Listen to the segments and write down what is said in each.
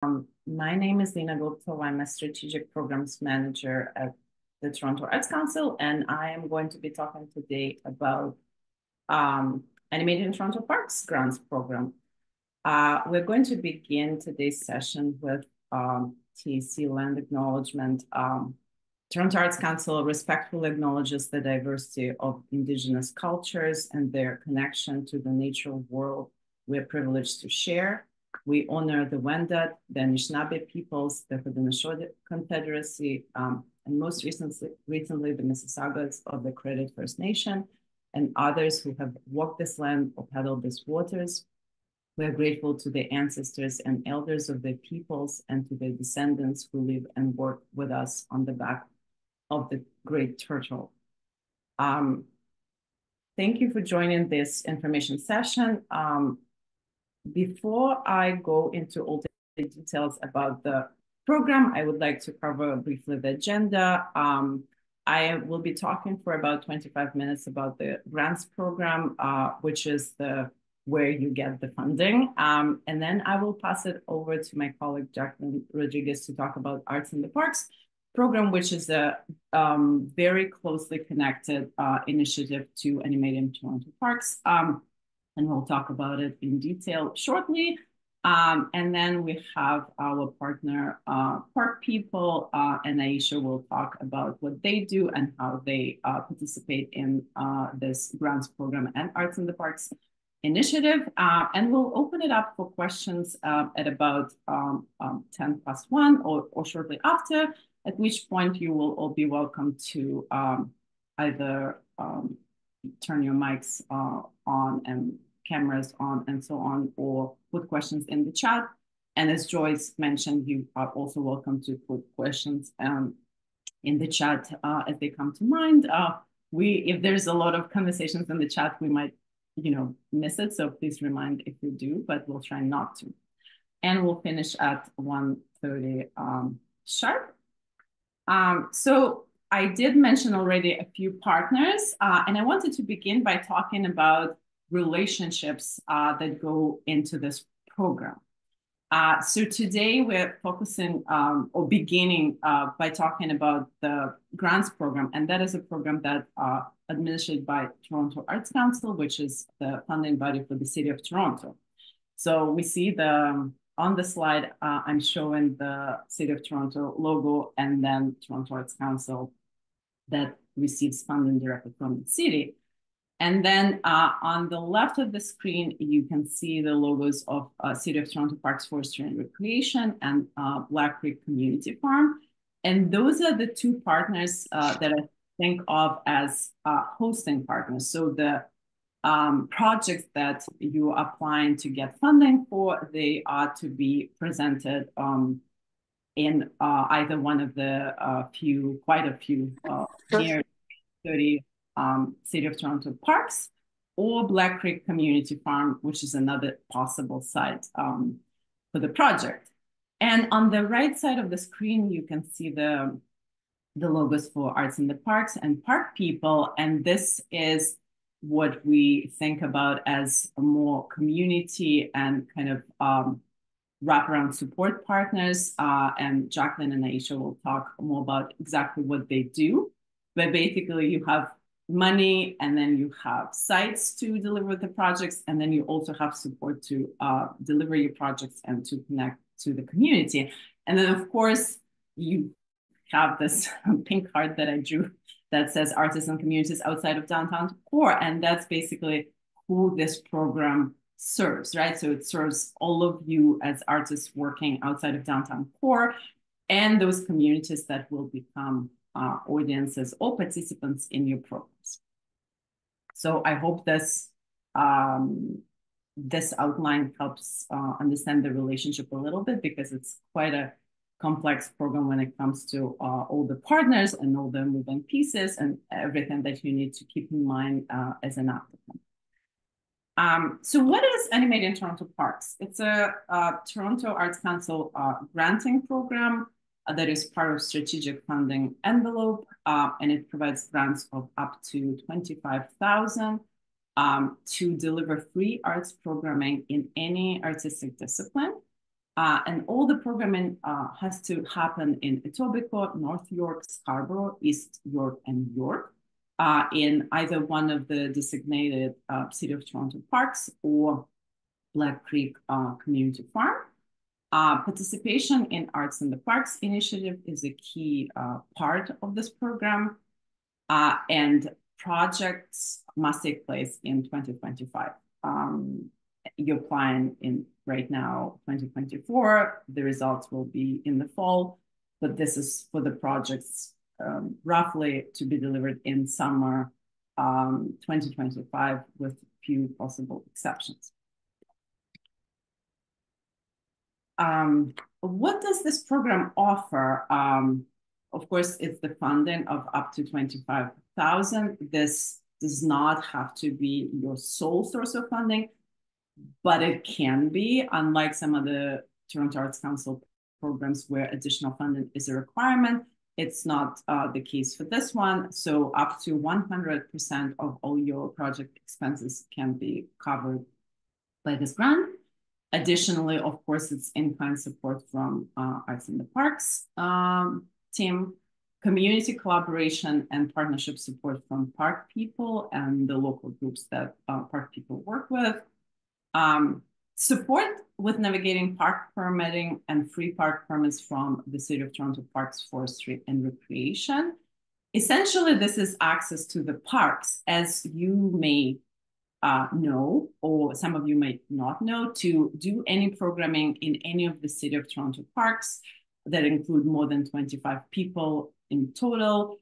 My name is Lina Gupta. I'm a strategic programs manager at the Toronto Arts Council, and I am going to be talking today about Animated in Toronto Parks grants program. We're going to begin today's session with TAC land acknowledgement. Toronto Arts Council respectfully acknowledges the diversity of Indigenous cultures and their connection to the natural world we're privileged to share. We honor the Wendat, the Anishinaabe peoples, the Haudenosaunee Confederacy, and most recently the Mississaugas of the Credit First Nation, and others who have walked this land or paddled these waters. We are grateful to the ancestors and elders of the peoples and to their descendants who live and work with us on the back of the Great Turtle. Thank you for joining this information session. Before I go into all the details about the program, I would like to cover briefly the agenda. I will be talking for about 25 minutes about the grants program, which is where you get the funding. And then I will pass it over to my colleague, Jacqueline Rodriguez, to talk about Arts in the Parks program, which is a very closely connected initiative to Animated Toronto Parks. And we'll talk about it in detail shortly. And then we have our partner, Park People, and Aisha will talk about what they do and how they participate in this grants program and Arts in the Parks initiative. And we'll open it up for questions at about 1:10 or shortly after, at which point you will all be welcome to either turn your mics on and cameras on and so on, or put questions in the chat. And as Joyce mentioned, you are also welcome to put questions in the chat as they come to mind. If there's a lot of conversations in the chat, we might, miss it. So please remind if you do, but we'll try not to. And we'll finish at 1:30 sharp. So I did mention already a few partners, and I wanted to begin by talking about relationships that go into this program. So today we're focusing or beginning by talking about the grants program, and that is a program that administered by Toronto Arts Council, which is the funding body for the City of Toronto. So we see on the slide, I'm showing the City of Toronto logo and then Toronto Arts Council that receives funding directly from the city. And then on the left of the screen, you can see the logos of City of Toronto Parks, Forestry and Recreation and Black Creek Community Farm. And those are the two partners that I think of as hosting partners. So the projects that you are applying to get funding for, they are to be presented in either one of the quite a few, near 30 City of Toronto Parks or Black Creek Community Farm, which is another possible site for the project. And on the right side of the screen, you can see the logos for Arts in the Parks and Park People. And this is what we think about as a more community and kind of wraparound support partners. And Jacqueline and Aisha will talk more about exactly what they do. But basically, you have money, and then you have sites to deliver the projects, and then you also have support to deliver your projects and to connect to the community. And then, of course, you have this pink heart that I drew that says artists and communities outside of downtown core, and that's basically who this program serves, right? So it serves all of you as artists working outside of downtown core and those communities that will become audiences or participants in your programs. So I hope this outline helps understand the relationship a little bit, because it's quite a complex program when it comes to all the partners and all the moving pieces and everything that you need to keep in mind as an applicant. So what is Animated in Toronto Parks? It's a Toronto Arts Council granting program that is part of strategic funding envelope, and it provides grants of up to $25,000 to deliver free arts programming in any artistic discipline. And all the programming has to happen in Etobicoke, North York, Scarborough, East York, and York, in either one of the designated City of Toronto parks or Black Creek Community Farm. Participation in Arts in the Parks initiative is a key part of this program, and projects must take place in 2025. You're applying in right now, 2024. The results will be in the fall, but this is for the projects roughly to be delivered in summer 2025 with few possible exceptions. What does this program offer? Of course, it's the funding of up to $25,000. This does not have to be your sole source of funding, but it can be, unlike some of the Toronto Arts Council programs where additional funding is a requirement. It's not the case for this one. So up to 100% of all your project expenses can be covered by this grant. Additionally, of course, it's in-kind support from Arts in the Parks team, community collaboration and partnership support from park people and the local groups that park people work with. Support with navigating park permitting and free park permits from the City of Toronto Parks, Forestry and Recreation. Essentially, this is access to the parks, as you may know, or some of you might not know, to do any programming in any of the City of Toronto parks that include more than 25 people in total.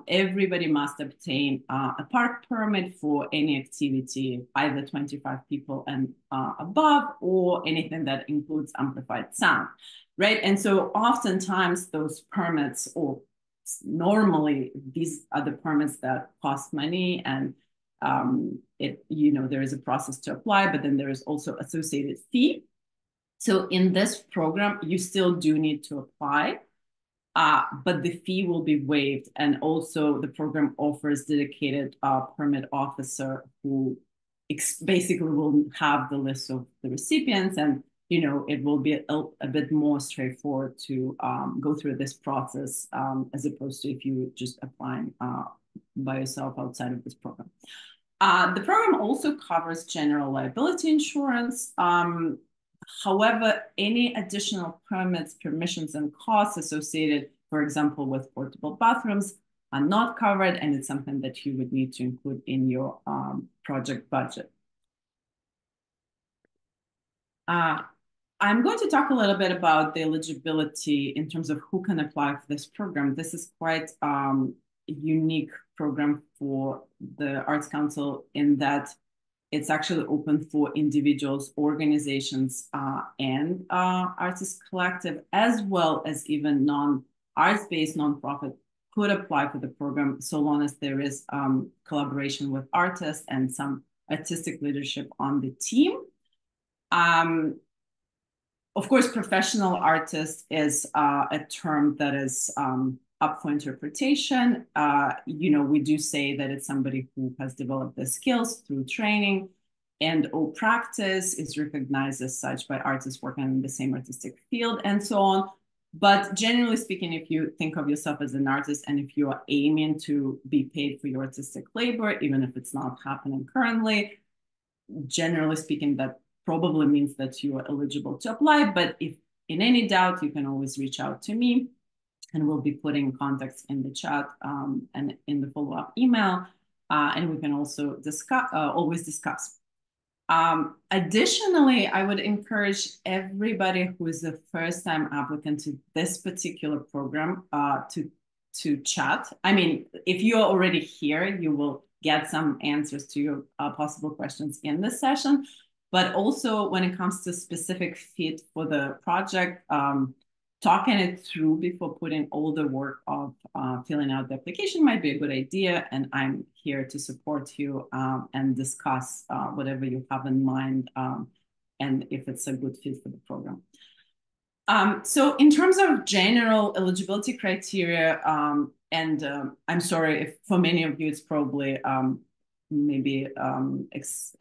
Everybody must obtain a park permit for any activity, either 25 people and above, or anything that includes amplified sound, right? And so oftentimes those permits, or normally these are the permits that cost money, and there is a process to apply, but then there is also associated fee. So in this program, you still do need to apply, but the fee will be waived. And also the program offers dedicated permit officer who basically will have the list of the recipients, and it will be a bit more straightforward to go through this process as opposed to if you just applying by yourself outside of this program. The program also covers general liability insurance. However, any additional permits, permissions, and costs associated, for example, with portable bathrooms are not covered, and it's something that you would need to include in your project budget. I'm going to talk a little bit about the eligibility in terms of who can apply for this program. This is quite a unique program for the Arts Council in that it's actually open for individuals, organizations, and artist collective, as well as even non-arts-based nonprofit could apply for the program, so long as there is collaboration with artists and some artistic leadership on the team. Of course, professional artist is a term that is up for interpretation. We do say that it's somebody who has developed the skills through training and or practice, is recognized as such by artists working in the same artistic field, and so on. But generally speaking, if you think of yourself as an artist and if you are aiming to be paid for your artistic labor, even if it's not happening currently, generally speaking, that probably means that you are eligible to apply. But if in any doubt, you can always reach out to me, and we'll be putting contacts in the chat and in the follow-up email, and we can also always discuss. Additionally, I would encourage everybody who is a first-time applicant to this particular program to chat. I mean, if you're already here, you will get some answers to your possible questions in this session. But also when it comes to specific fit for the project, talking it through before putting all the work of filling out the application might be a good idea. And I'm here to support you and discuss whatever you have in mind and if it's a good fit for the program. So in terms of general eligibility criteria, I'm sorry if for many of you it's probably maybe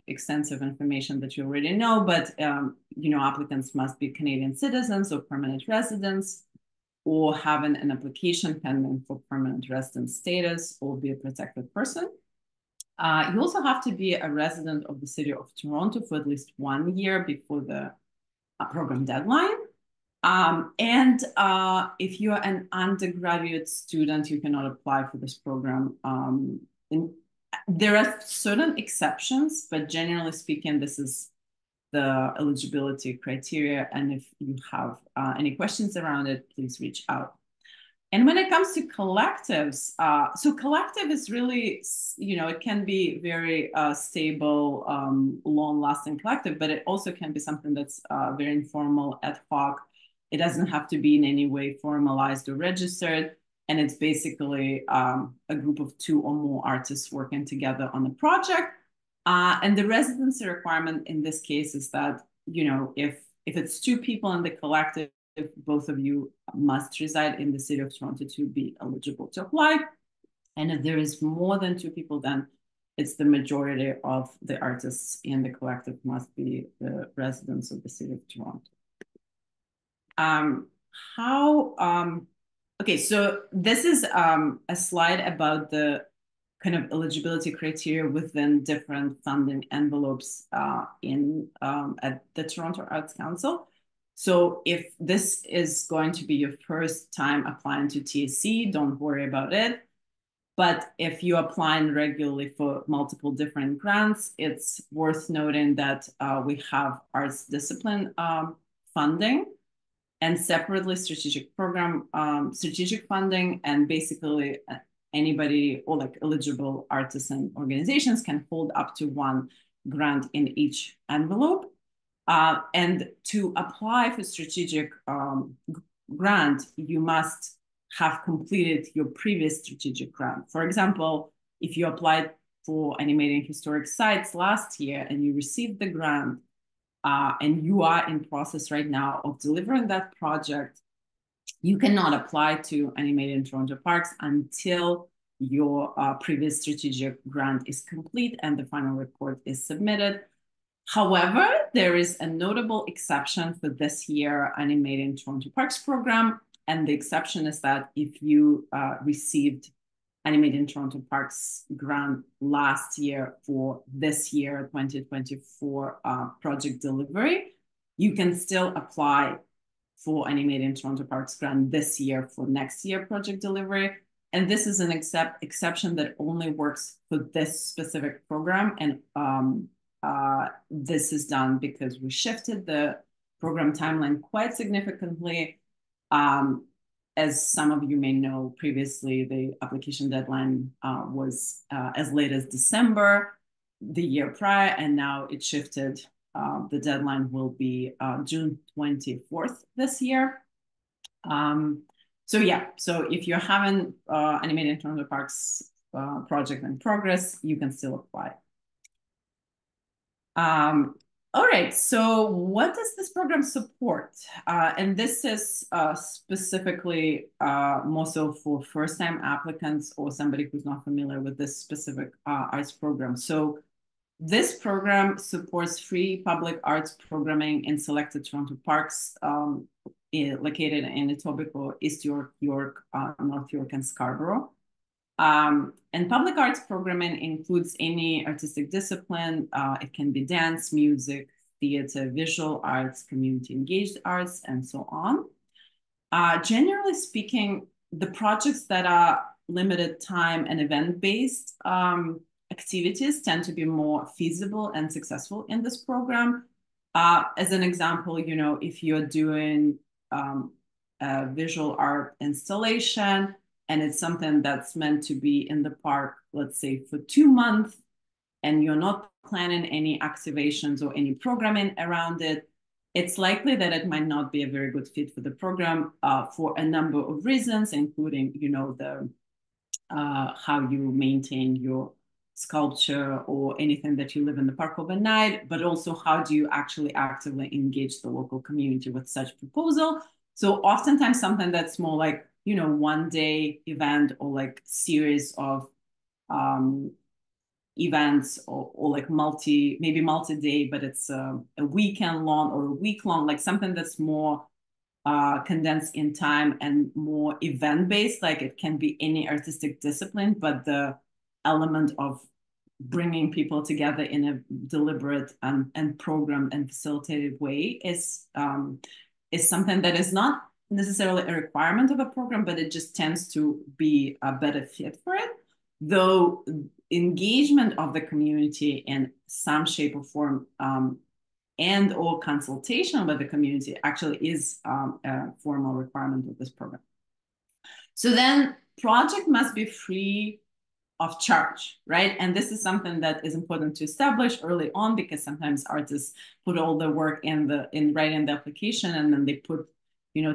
extensive information that you already know, but applicants must be Canadian citizens or permanent residents, or having an application pending for permanent resident status, or be a protected person. You also have to be a resident of the city of Toronto for at least 1 year before the program deadline. And if you're an undergraduate student, you cannot apply for this program. There are certain exceptions, but generally speaking, this is the eligibility criteria. And if you have any questions around it, please reach out. And when it comes to collectives, so collective is really, it can be very stable, long-lasting collective, but it also can be something that's very informal, ad hoc. It doesn't have to be in any way formalized or registered. And it's basically a group of 2 or more artists working together on a project. And the residency requirement in this case is that, if it's 2 people in the collective, both of you must reside in the city of Toronto to be eligible to apply. And if there is more than 2 people, then it's the majority of the artists in the collective must be the residents of the city of Toronto. Okay, so this is a slide about the kind of eligibility criteria within different funding envelopes at the Toronto Arts Council. So if this is going to be your first time applying to TAC, don't worry about it. But if you're applying regularly for multiple different grants, it's worth noting that we have arts discipline funding, and separately strategic funding, and basically anybody or like eligible artists and organizations can hold up to 1 grant in each envelope. And to apply for strategic grant, you must have completed your previous strategic grant. For example, if you applied for animating historic sites last year and you received the grant, and you are in process right now of delivering that project, you cannot apply to Animating Toronto Parks until your previous strategic grant is complete and the final report is submitted. However, there is a notable exception for this year Animating Toronto Parks program, and the exception is that if you received Animating Toronto Parks grant last year for this year, 2024 project delivery, you can still apply for Animating Toronto Parks grant this year for next year project delivery. And this is an exception that only works for this specific program. And this is done because we shifted the program timeline quite significantly. As some of you may know, previously the application deadline was as late as December the year prior, and now it shifted. The deadline will be June 24th this year. So if you're having Animating Toronto Parks project in progress, you can still apply. All right, so what does this program support? And this is specifically more so for first-time applicants or somebody who's not familiar with this specific arts program. So this program supports free public arts programming in selected Toronto parks located in Etobicoke, East York, York, North York, and Scarborough. And public arts programming includes any artistic discipline. It can be dance, music, theater, visual arts, community engaged arts, and so on. Generally speaking, the projects that are limited time and event-based activities tend to be more feasible and successful in this program. As an example, if you're doing a visual art installation, and it's something that's meant to be in the park, let's say for 2 months, and you're not planning any activations or any programming around it, it's likely that it might not be a very good fit for the program for a number of reasons, including, the how you maintain your sculpture or anything that you live in the park overnight, but also how do you actually actively engage the local community with such proposal. So oftentimes something that's more like, 1-day event or like series of events or like maybe multi-day, but it's a weekend long or a week long, like something that's more condensed in time and more event-based. Like it can be any artistic discipline, but the element of bringing people together in a deliberate and programmed and facilitated way is something that is not necessarily a requirement of a program, but it just tends to be a better fit for it. Though engagement of the community in some shape or form and or consultation with the community actually is a formal requirement of this program. So then project must be free of charge, right? And this is something that is important to establish early on, because sometimes artists put all the work in writing the application, and then they put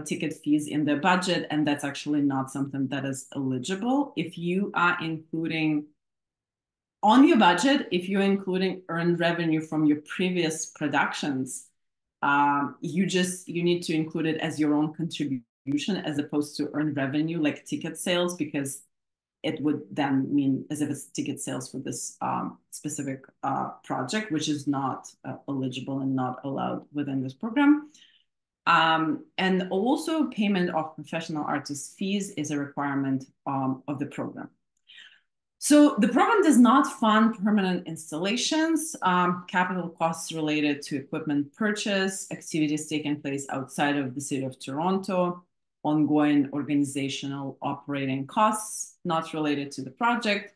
ticket fees in their budget, and that's actually not something that is eligible. If you are including on your budget, if you're including earned revenue from your previous productions, you need to include it as your own contribution as opposed to earned revenue like ticket sales, because it would then mean as if it's ticket sales for this specific project, which is not eligible and not allowed within this program. And also payment of professional artist fees is a requirement of the program. So the program does not fund permanent installations, capital costs related to equipment purchase, activities taking place outside of the city of Toronto, ongoing organizational operating costs not related to the project.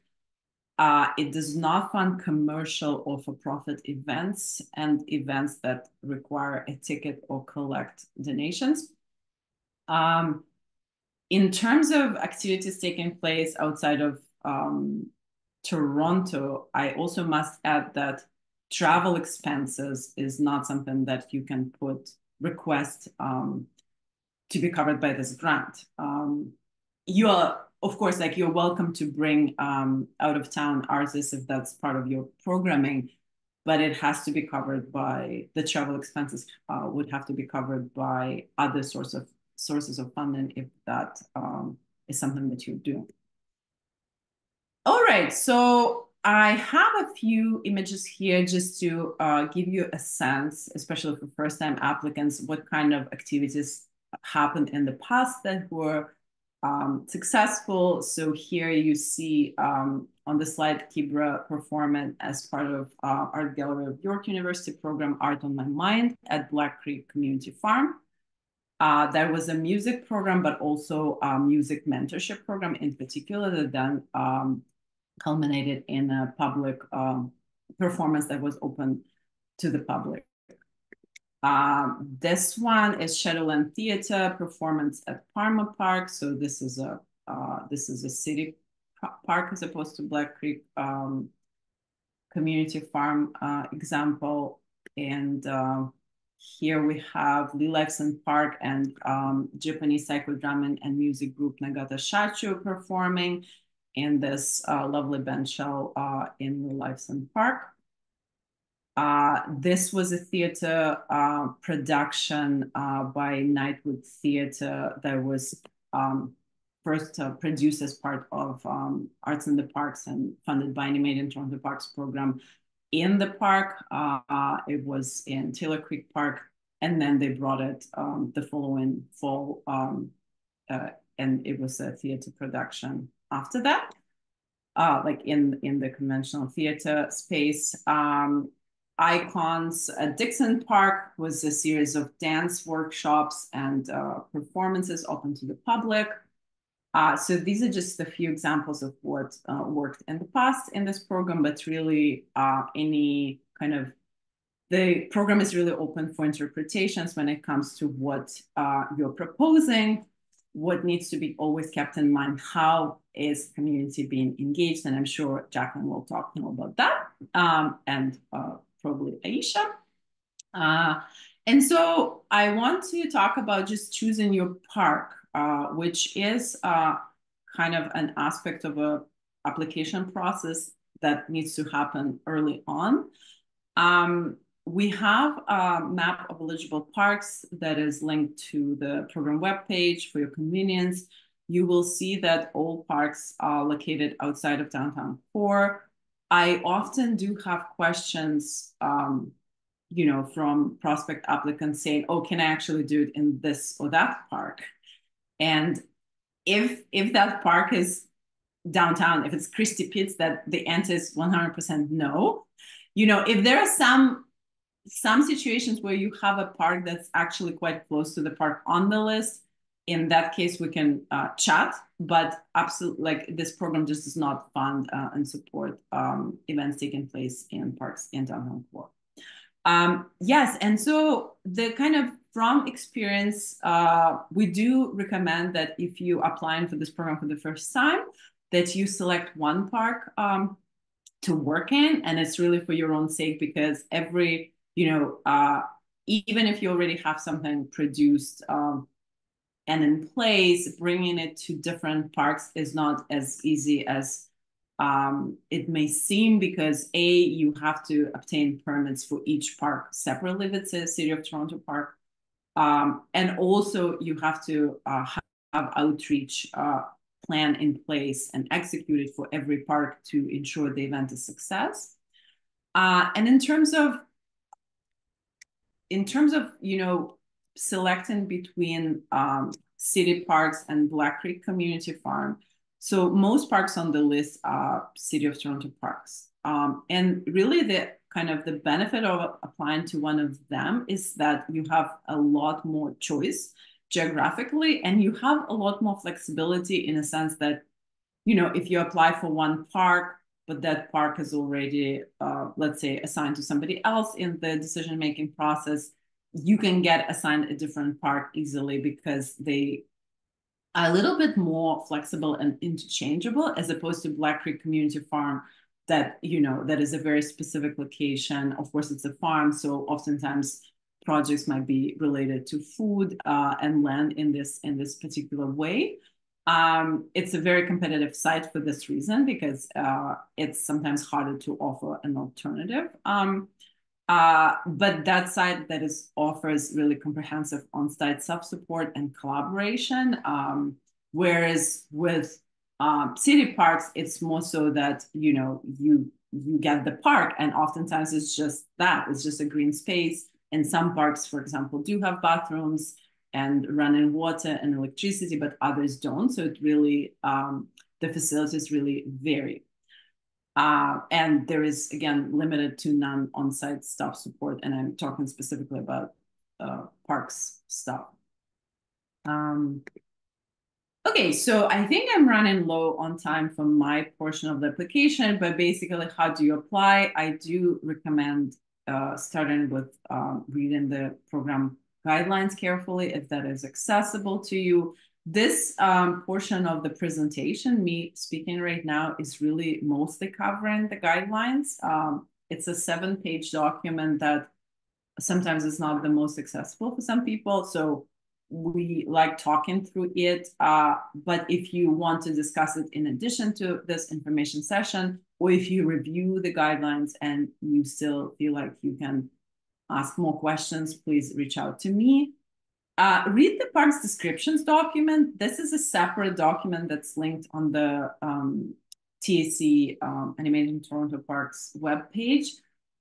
It does not fund commercial or for-profit events and events that require a ticket or collect donations. In terms of activities taking place outside of Toronto, I also must add that travel expenses is not something that you can request to be covered by this grant. You are, of course, like you're welcome to bring out of town artists if that's part of your programming, but it has to be covered by the travel expenses would have to be covered by other sources of funding if that is something that you're doing. All right, so I have a few images here just to give you a sense, especially for first-time applicants, what kind of activities happened in the past that were successful. So here you see on the slide, Kibra performing as part of Art Gallery of York University program, Art on My Mind at Black Creek Community Farm. There was a music program, but also a music mentorship program in particular that then culminated in a public performance that was open to the public. This one is Shadowland Theater performance at Parma Park. So this is a city park as opposed to Black Creek Community Farm example. And here we have Lee Lifeson Park and Japanese psychodrum and music group Nagata Shachu performing in this lovely bench show in Lee Lifeson Park. This was a theater production by Nightwood Theater that was first produced as part of Arts in the Parks and funded by Animated Toronto Parks program in the park. It was in Taylor Creek Park, and then they brought it the following fall, and it was a theater production after that, like in the conventional theater space. Icons at Dixon Park was a series of dance workshops and performances open to the public. So these are just a few examples of what worked in the past in this program, but really any kind of, the program is really open for interpretations when it comes to what you're proposing. What needs to be always kept in mind, how is community being engaged? And I'm sure Jacqueline will talk more about that, and probably Aisha. And so I want to talk about just choosing your park, which is kind of an aspect of a application process that needs to happen early on. We have a map of eligible parks that is linked to the program webpage for your convenience. You will see that all parks are located outside of downtown core. I often do have questions, you know, from prospect applicants saying, "Oh, can I actually do it in this or that park?" And if that park is downtown, if it's Christie Pitts, that the answer is 100% no. You know, if there are some situations where you have a park that's actually quite close to the park on the list, in that case we can chat, but absolutely, like, this program just does not fund and support events taking place in parks in downtown core. Yes, and so the kind of from experience, we do recommend that if you applying for this program for the first time, that you select one park to work in, and it's really for your own sake, because every, you know, even if you already have something produced and in place, bringing it to different parks is not as easy as it may seem, because you have to obtain permits for each park separately if it's a City of Toronto park. And also you have to have outreach plan in place and execute it for every park to ensure the event is success. And in terms of, you know, selecting between city parks and Black Creek Community Farm, so most parks on the list are City of Toronto parks. And really the kind of the benefit of applying to one of them is that you have a lot more choice geographically, and you have a lot more flexibility in a sense that, you know, if you apply for one park, but that park is already, let's say, assigned to somebody else in the decision-making process, you can get assigned a different park easily because they are a little bit more flexible and interchangeable, as opposed to Black Creek Community Farm, that, you know, that is a very specific location. Of course, it's a farm, so oftentimes projects might be related to food and land in this particular way. It's a very competitive site for this reason, because it's sometimes harder to offer an alternative. But that site that offers really comprehensive on-site self-support and collaboration. Whereas with city parks, it's more so that, you know, you get the park, and oftentimes it's just a green space. And some parks, for example, do have bathrooms and running water and electricity, but others don't. So it really, the facilities really vary. And there is, again, limited to none on-site staff support, and I'm talking specifically about parks staff. Okay, so I think I'm running low on time for my portion of the application, but basically, how do you apply? I do recommend starting with reading the program guidelines carefully, if that is accessible to you. This portion of the presentation, me speaking right now, is really mostly covering the guidelines. It's a 7-page document that sometimes is not the most accessible for some people. So we like talking through it. But if you want to discuss it in addition to this information session, or if you review the guidelines and you still feel like you can ask more questions, please reach out to me. Read the parks descriptions document. This is a separate document that's linked on the TAC Animating Toronto Parks webpage.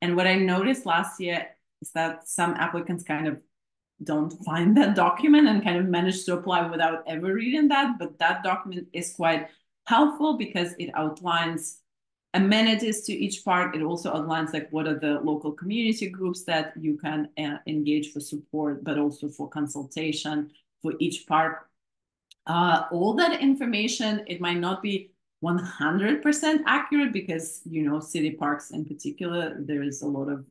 And what I noticed last year is that some applicants kind of don't find that document and kind of manage to apply without ever reading that. But that document is quite helpful because it outlines amenities to each park. It also outlines like what are the local community groups that you can engage for support, but also for consultation for each park. All that information, it might not be 100% accurate because, you know, city parks in particular, there is a lot of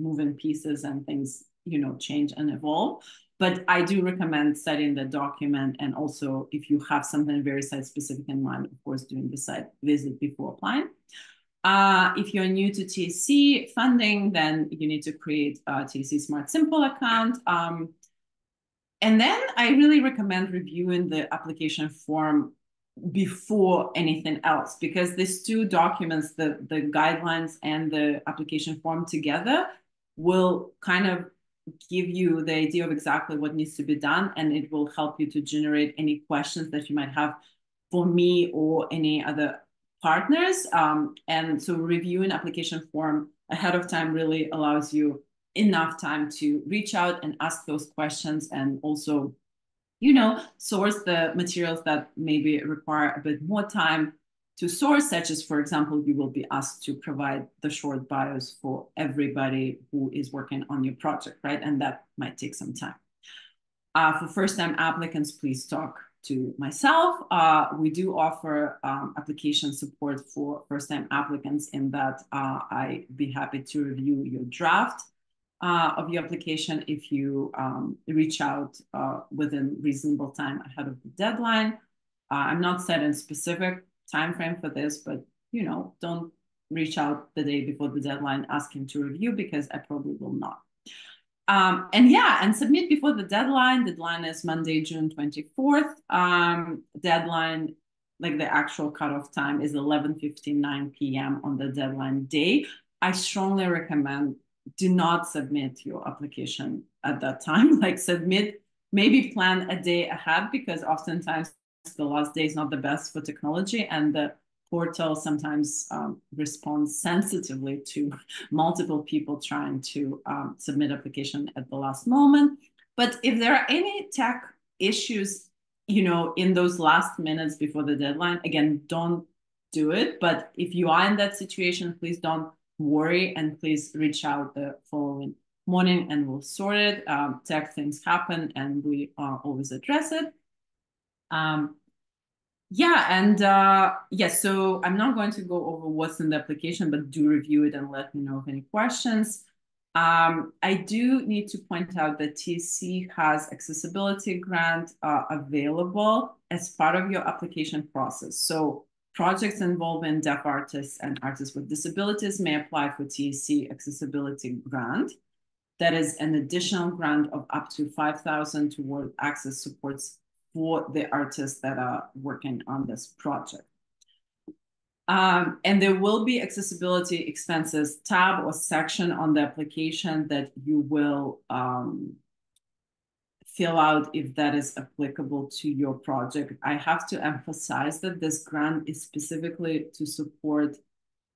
moving pieces and things, you know, change and evolve. But I do recommend studying the document, and also if you have something very site specific in mind, of course, doing the site visit before applying. If you're new to TAC funding, then you need to create a TAC Smart Simple account. And then I really recommend reviewing the application form before anything else, because these two documents, the guidelines and the application form together, will kind of give you the idea of exactly what needs to be done, and it will help you to generate any questions that you might have for me or any other partners. And so reviewing application form ahead of time really allows you enough time to reach out and ask those questions, and also, source the materials that maybe require a bit more time to source, such as, for example, you will be asked to provide the short bios for everybody who is working on your project, right? And that might take some time. For first-time applicants, please talk to myself. We do offer application support for first-time applicants, in that I'd be happy to review your draft of your application if you reach out within reasonable time ahead of the deadline. I'm not setting a specific time frame for this, but don't reach out the day before the deadline asking to review, because I probably will not. And submit before the deadline. Deadline is Monday, June 24th. Deadline, like the actual cutoff time, is 11:59 p.m. on the deadline day. I strongly recommend do not submit your application at that time. Like, submit, maybe plan a day ahead, because oftentimes the last day is not the best for technology, and the portal sometimes responds sensitively to multiple people trying to submit application at the last moment. But if there are any tech issues, in those last minutes before the deadline, again, don't do it. But if you are in that situation, please don't worry, and please reach out the following morning and we'll sort it. Tech things happen, and we always address it. So I'm not going to go over what's in the application, but do review it and let me know of any questions. I do need to point out that TSC has accessibility grant available as part of your application process. So projects involving deaf artists and artists with disabilities may apply for TSC accessibility grant. That is an additional grant of up to $5,000 toward access supports for the artists that are working on this project. And there will be accessibility expenses tab or section on the application that you will fill out if that is applicable to your project. I have to emphasize that this grant is specifically to support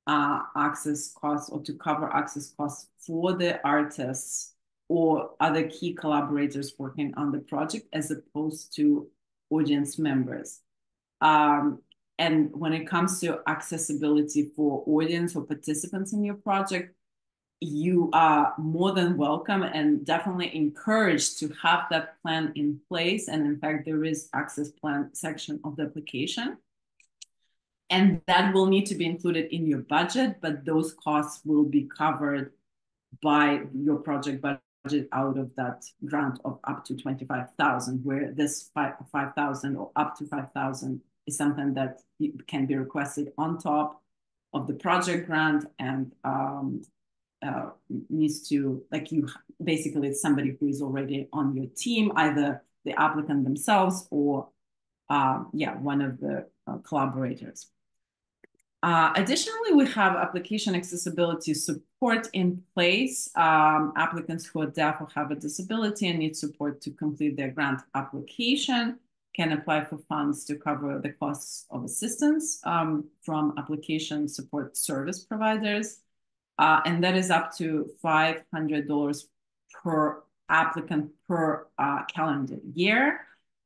access costs, or to cover access costs for the artists or other key collaborators working on the project, as opposed to audience members. And when it comes to accessibility for audience or participants in your project, you are more than welcome and definitely encouraged to have that plan in place. And in fact, there is access plan section of the application. And that will need to be included in your budget, but those costs will be covered by your project budget out of that grant of up to $25,000, where this $5,000 or up to $5,000 is something that can be requested on top of the project grant, and needs to, like, you basically, it's somebody who is already on your team, either the applicant themselves or one of the collaborators. Additionally, we have application accessibility support in place. Applicants who are deaf or have a disability and need support to complete their grant application can apply for funds to cover the costs of assistance from application support service providers. And that is up to $500 per applicant per calendar year.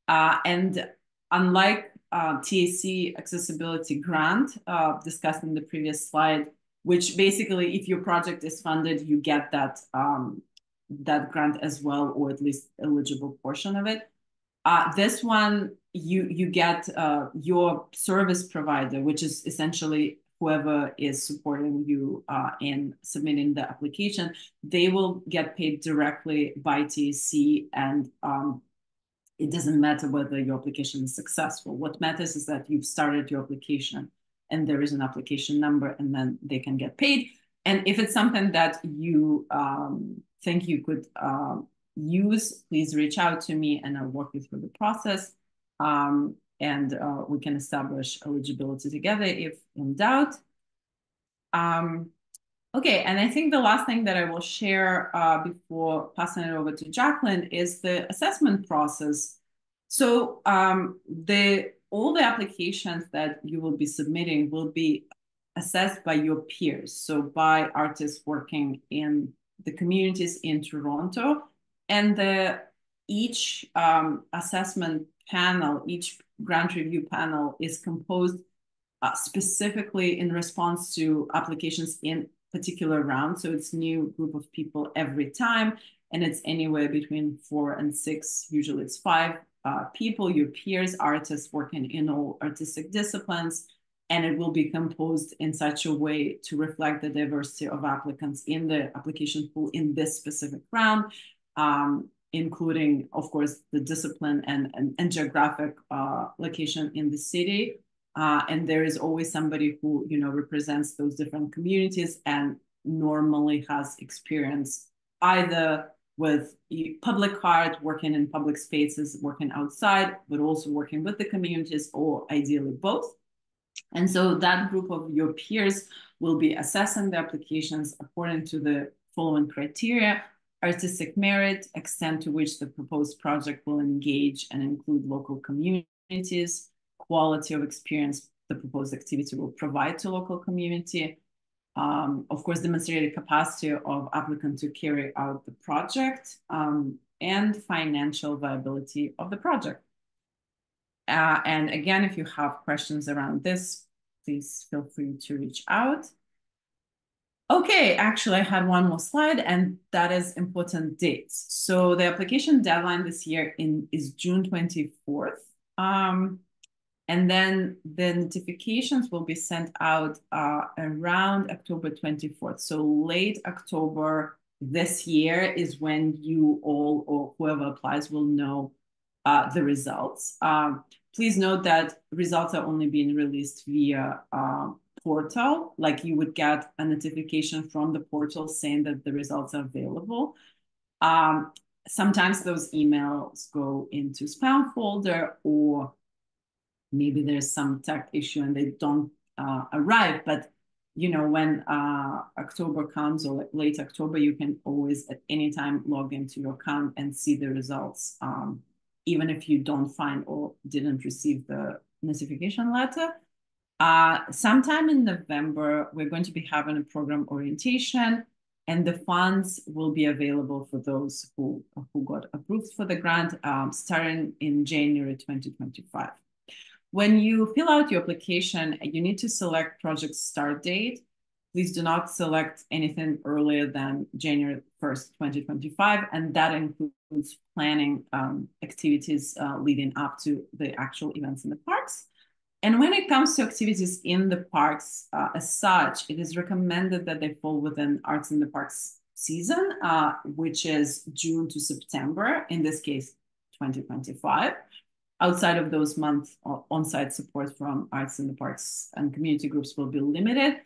And unlike TSC accessibility grant discussed in the previous slide, which basically, if your project is funded, you get that that grant as well, or at least eligible portion of it. This one, you get your service provider, which is essentially whoever is supporting you in submitting the application. They will get paid directly by TSC, and it doesn't matter whether your application is successful. What matters is that you've started your application and there is an application number, and then they can get paid. And if it's something that you think you could use, please reach out to me and I'll walk you through the process. And we can establish eligibility together if in doubt. Okay, and I think the last thing that I will share before passing it over to Jacqueline is the assessment process. So all the applications that you will be submitting will be assessed by your peers, so by artists working in the communities in Toronto, and each assessment panel, each grant review panel is composed specifically in response to applications in particular round. So it's new group of people every time, and it's anywhere between 4 and 6. Usually it's 5 people, your peers, artists working in all artistic disciplines, and it will be composed in such a way to reflect the diversity of applicants in the application pool in this specific round, including, of course, the discipline and geographic location in the city. And there is always somebody who, represents those different communities and normally has experience either with public art, working in public spaces, working outside, but also working with the communities, or ideally both. And so that group of your peers will be assessing the applications according to the following criteria: artistic merit, extent to which the proposed project will engage and include local communities, quality of experience the proposed activity will provide to local community, of course, demonstrated capacity of applicant to carry out the project, and financial viability of the project. And again, if you have questions around this, please feel free to reach out. Okay, actually, I had one more slide, and that is important dates. So the application deadline this year is June 24th. And then the notifications will be sent out around October 24th. So late October this year is when you all, or whoever applies, will know the results. Please note that results are only being released via portal. Like, you would get a notification from the portal saying that the results are available. Sometimes those emails go into spam folder, or maybe there's some tech issue and they don't arrive. But when October comes, or late October, you can always at any time log into your account and see the results, even if you don't find or didn't receive the notification letter. Sometime in November, we're going to be having a program orientation, and the funds will be available for those who got approved for the grant, starting in January 2025. When you fill out your application, you need to select project start date. Please do not select anything earlier than January 1st, 2025, and that includes planning activities leading up to the actual events in the parks. And when it comes to activities in the parks as such, it is recommended that they fall within Arts in the Parks season, which is June to September, in this case, 2025. Outside of those months, on-site support from Arts in the Parks and community groups will be limited.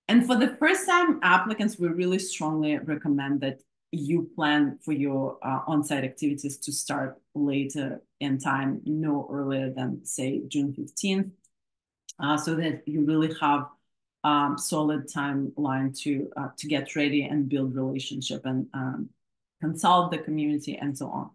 And for the first time applicants, we really strongly recommend that you plan for your on-site activities to start later in time, no earlier than, say, June 15th, so that you really have solid timeline to get ready and build relationship and consult the community and so on.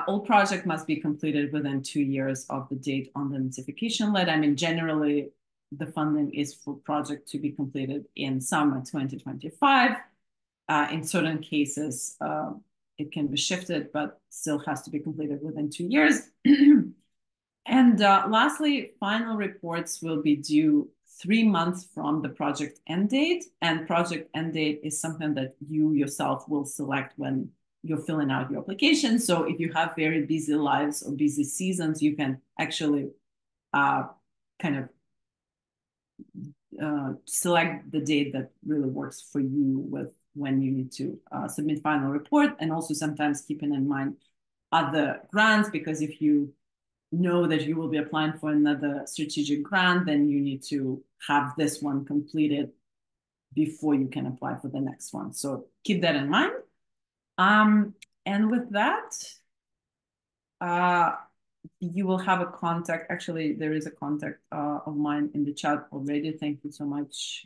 All project must be completed within 2 years of the date on the notification letter. I mean, generally, the funding is for project to be completed in summer 2025. In certain cases, it can be shifted, but still has to be completed within 2 years. And lastly, final reports will be due 3 months from the project end date. And project end date is something that you yourself will select when you're filling out your application. So if you have very busy lives or busy seasons, you can actually kind of select the date that really works for you with when you need to submit final report, and also sometimes keeping in mind other grants, because if you know that you will be applying for another strategic grant, then you need to have this one completed before you can apply for the next one. So keep that in mind. And with that, you will have a contact. Actually, there is a contact of mine in the chat already. Thank you so much,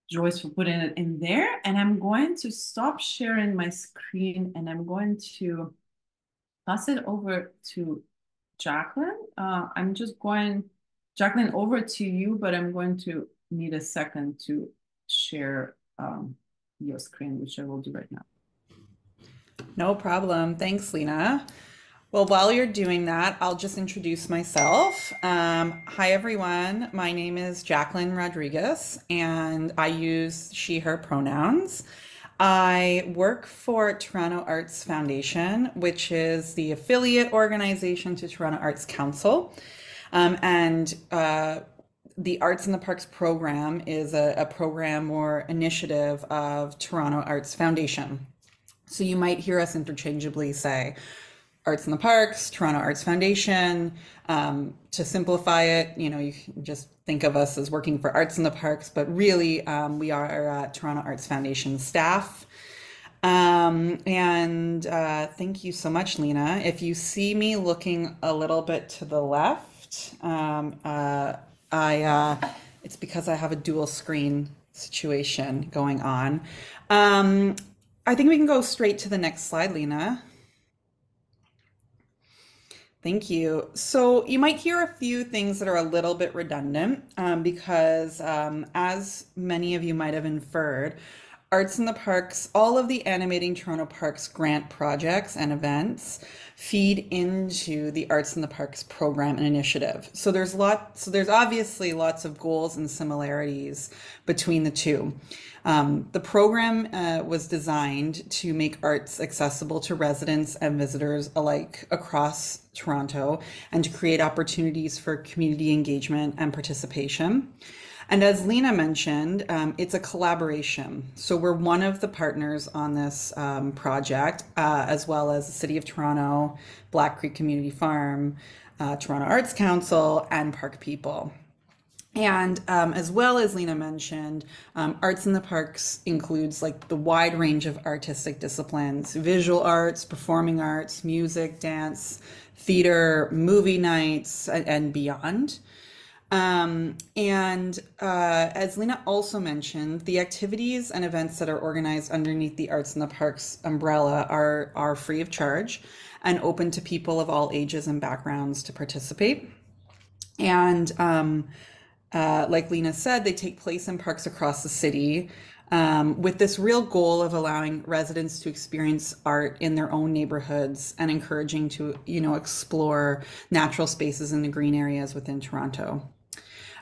Joyce, for putting it in there. And I'm going to stop sharing my screen, and I'm going to pass it over to Jacqueline. I'm just going, Jacqueline, over to you, but I'm going to need a second to share your screen, which I will do right now. No problem. Thanks, Lena. Well, while you're doing that, I'll just introduce myself. Hi, everyone. My name is Jacqueline Rodriguez, and I use she, her pronouns. I work for Toronto Arts Foundation, which is the affiliate organization to Toronto Arts Council. And the Arts in the Parks program is a program or initiative of Toronto Arts Foundation. So you might hear us interchangeably say Arts in the Parks, Toronto Arts Foundation. To simplify it, you can just think of us as working for Arts in the Parks, but really we are Toronto Arts Foundation staff. And thank you so much, Lena. If you see me looking a little bit to the left, it's because I have a dual screen situation going on. I think we can go straight to the next slide, Lena. Thank you. So you might hear a few things that are a little bit redundant because as many of you might have inferred, Arts in the Parks, all of the Animating Toronto Parks grant projects and events feed into the Arts in the Parks program and initiative. So there's obviously lots of goals and similarities between the two. The program was designed to make arts accessible to residents and visitors alike across Toronto and to create opportunities for community engagement and participation. And as Lena mentioned, it's a collaboration. So we're one of the partners on this project, as well as the City of Toronto, Black Creek Community Farm, Toronto Arts Council, and Park People. And as well as Lena mentioned, Arts in the Parks includes like the wide range of artistic disciplines: visual arts, performing arts, music, dance, theater, movie nights, and beyond. As Lena also mentioned, the activities and events that are organized underneath the Arts in the Parks umbrella are free of charge and open to people of all ages and backgrounds to participate. And like Lena said, they take place in parks across the city with this real goal of allowing residents to experience art in their own neighborhoods and encouraging to, explore natural spaces in the green areas within Toronto.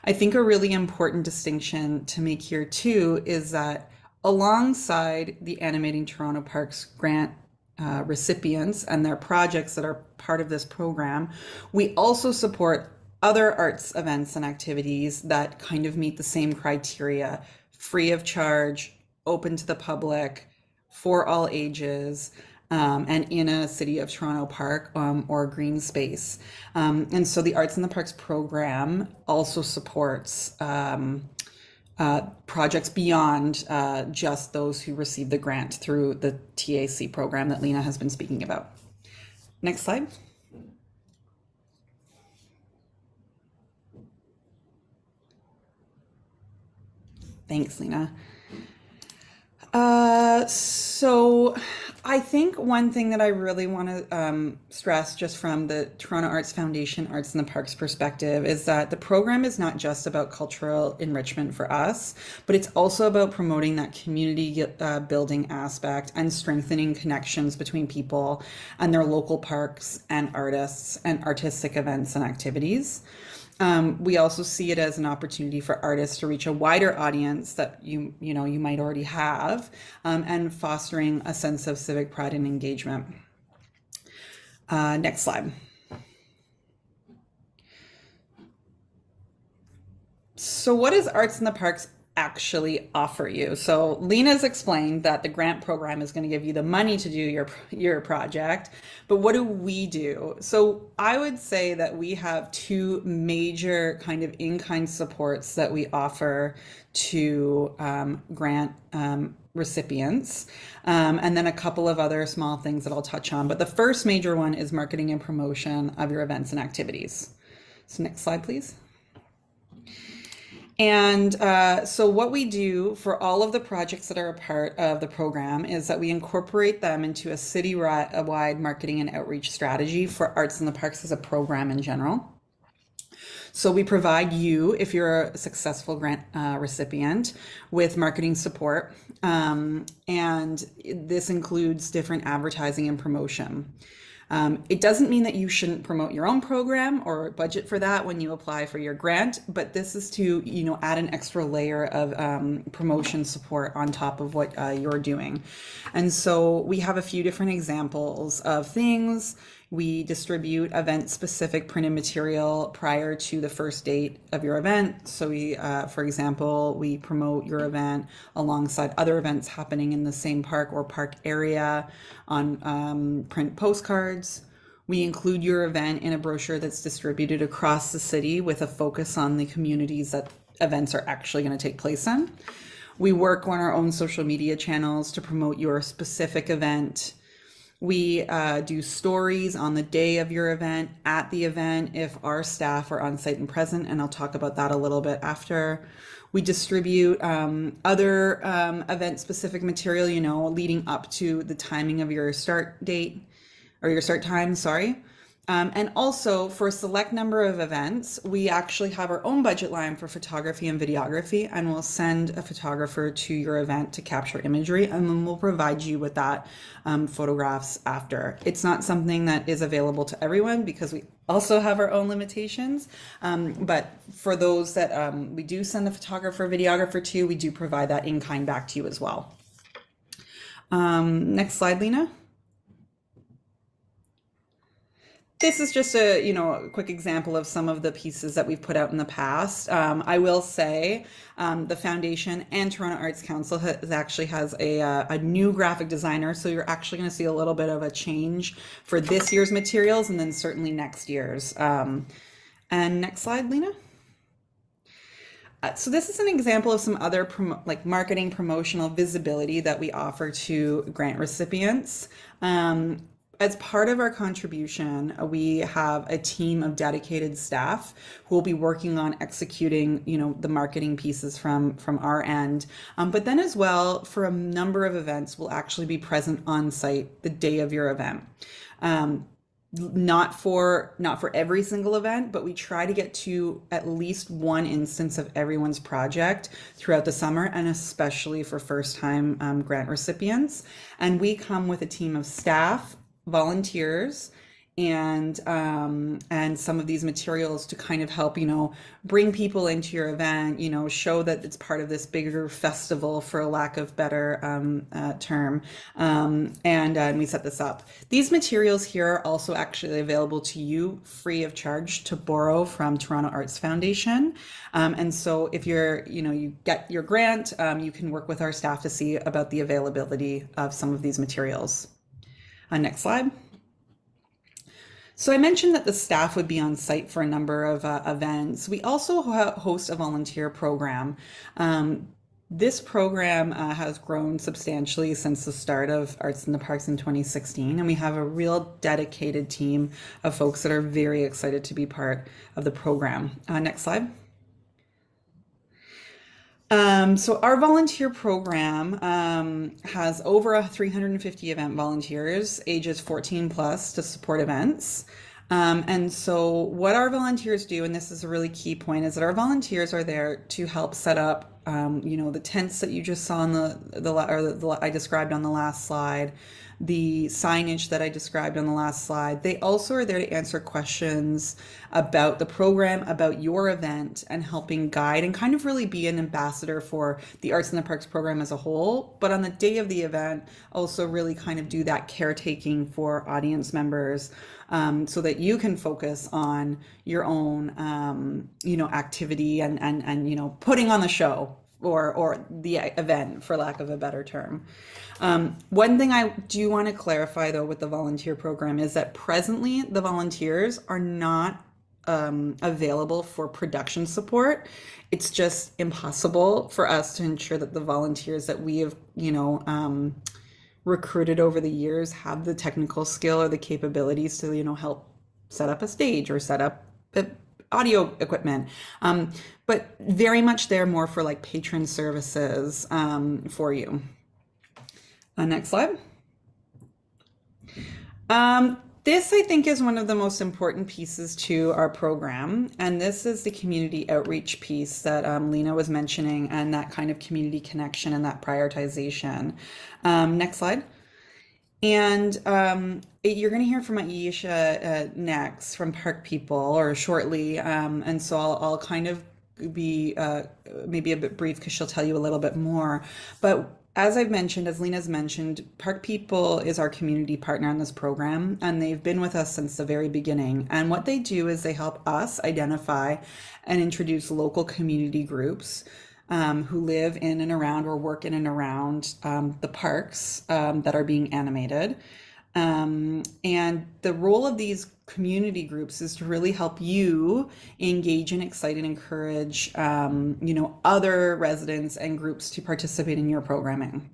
I think a really important distinction to make here too is that alongside the Animating Toronto Parks grant recipients and their projects that are part of this program, we also support other arts events and activities that kind of meet the same criteria: free of charge, open to the public, for all ages, and in a City of Toronto park or green space. And so the Arts in the Parks program also supports projects beyond just those who receive the grant through the TAC program that Lena has been speaking about. Next slide. Thanks, Lena. So I think one thing that I really want to stress just from the Toronto Arts Foundation Arts in the Parks perspective is that the program is not just about cultural enrichment for us, but it's also about promoting that community building aspect and strengthening connections between people and their local parks and artists and artistic events and activities. We also see it as an opportunity for artists to reach a wider audience that you might already have, and fostering a sense of civic pride and engagement. Next slide. So what does Arts in the Parks actually offer you? So Lena's explained that the grant program is going to give you the money to do your project, but what do we do? So I would say that we have two major kind of in-kind supports that we offer to grant recipients, and then a couple of other small things that I'll touch on. But the first major one is marketing and promotion of your events and activities. So next slide, please. And so, what we do for all of the projects that are a part of the program is that we incorporate them into a city-wide marketing and outreach strategy for Arts in the Parks as a program in general. So we provide you, if you're a successful grant recipient, with marketing support. And this includes different advertising and promotion. It doesn't mean that you shouldn't promote your own program or budget for that when you apply for your grant, but this is to, add an extra layer of promotion support on top of what you're doing. And so we have a few different examples of things. We distribute event-specific printed material prior to the first date of your event. So for example, we promote your event alongside other events happening in the same park or park area on print postcards. We include your event in a brochure that's distributed across the city with a focus on the communities that events are actually going to take place in. We work on our own social media channels to promote your specific event. We do stories on the day of your event, at the event, if our staff are on site and present, and I'll talk about that a little bit after. We distribute other event-specific material, leading up to the timing of your start date, or your start time, sorry. And also for a select number of events, we actually have our own budget line for photography and videography, and we'll send a photographer to your event to capture imagery, and then we'll provide you with that photographs after. It's not something that is available to everyone because we also have our own limitations, but for those that we do send the photographer, videographer to, we do provide that in kind back to you as well. Next slide, Lena. This is just a quick example of some of the pieces that we've put out in the past. I will say the foundation and Toronto Arts Council has a new graphic designer, so you're actually going to see a little bit of a change for this year's materials and then certainly next year's. And next slide, Lena. So this is an example of some other marketing promotional visibility that we offer to grant recipients. As part of our contribution, we have a team of dedicated staff who will be working on executing, the marketing pieces from our end. But then as well, for a number of events, we'll actually be present on site the day of your event. Not for every single event, but we try to get to at least one instance of everyone's project throughout the summer, and especially for first-time grant recipients. And we come with a team of staff, volunteers, and some of these materials to kind of help bring people into your event, show that it's part of this bigger festival, for a lack of better term, and we set this up. These materials here are also actually available to you free of charge to borrow from Toronto Arts Foundation, and so if you get your grant, you can work with our staff to see about the availability of some of these materials. Next slide. So I mentioned that the staff would be on site for a number of events. We also host a volunteer program. This program has grown substantially since the start of Arts in the Parks in 2016, and we have a real dedicated team of folks that are very excited to be part of the program. Next slide. So our volunteer program has over 350 event volunteers, ages 14 plus, to support events. And so what our volunteers do, and this is a really key point, is that our volunteers are there to help set up, the tents that you just saw on I described on the last slide, the signage that I described on the last slide. They also are there to answer questions about the program, about your event, and helping guide and kind of really be an ambassador for the Arts in the Parks program as a whole. But on the day of the event, also really kind of do that caretaking for audience members, so that you can focus on your own, activity and putting on the show, or the event, for lack of a better term. One thing I do want to clarify, though, with the volunteer program is that presently the volunteers are not available for production support. It's just impossible for us to ensure that the volunteers that we have, recruited over the years have the technical skill or the capabilities to, help set up a stage or set up audio equipment, but very much there more for like patron services for you. Next slide. This, I think, is one of the most important pieces to our program, and this is the community outreach piece that Lena was mentioning, and that kind of community connection and that prioritization. Next slide. And you're going to hear from Aisha next from Park People, or shortly, and so I'll kind of be maybe a bit brief because she'll tell you a little bit more. But as I've mentioned, as Lena's mentioned, Park People is our community partner on this program, and they've been with us since the very beginning. And what they do is they help us identify and introduce local community groups who live in and around or work in and around the parks that are being animated. And the role of these community groups is to really help you engage and excite and encourage, other residents and groups to participate in your programming.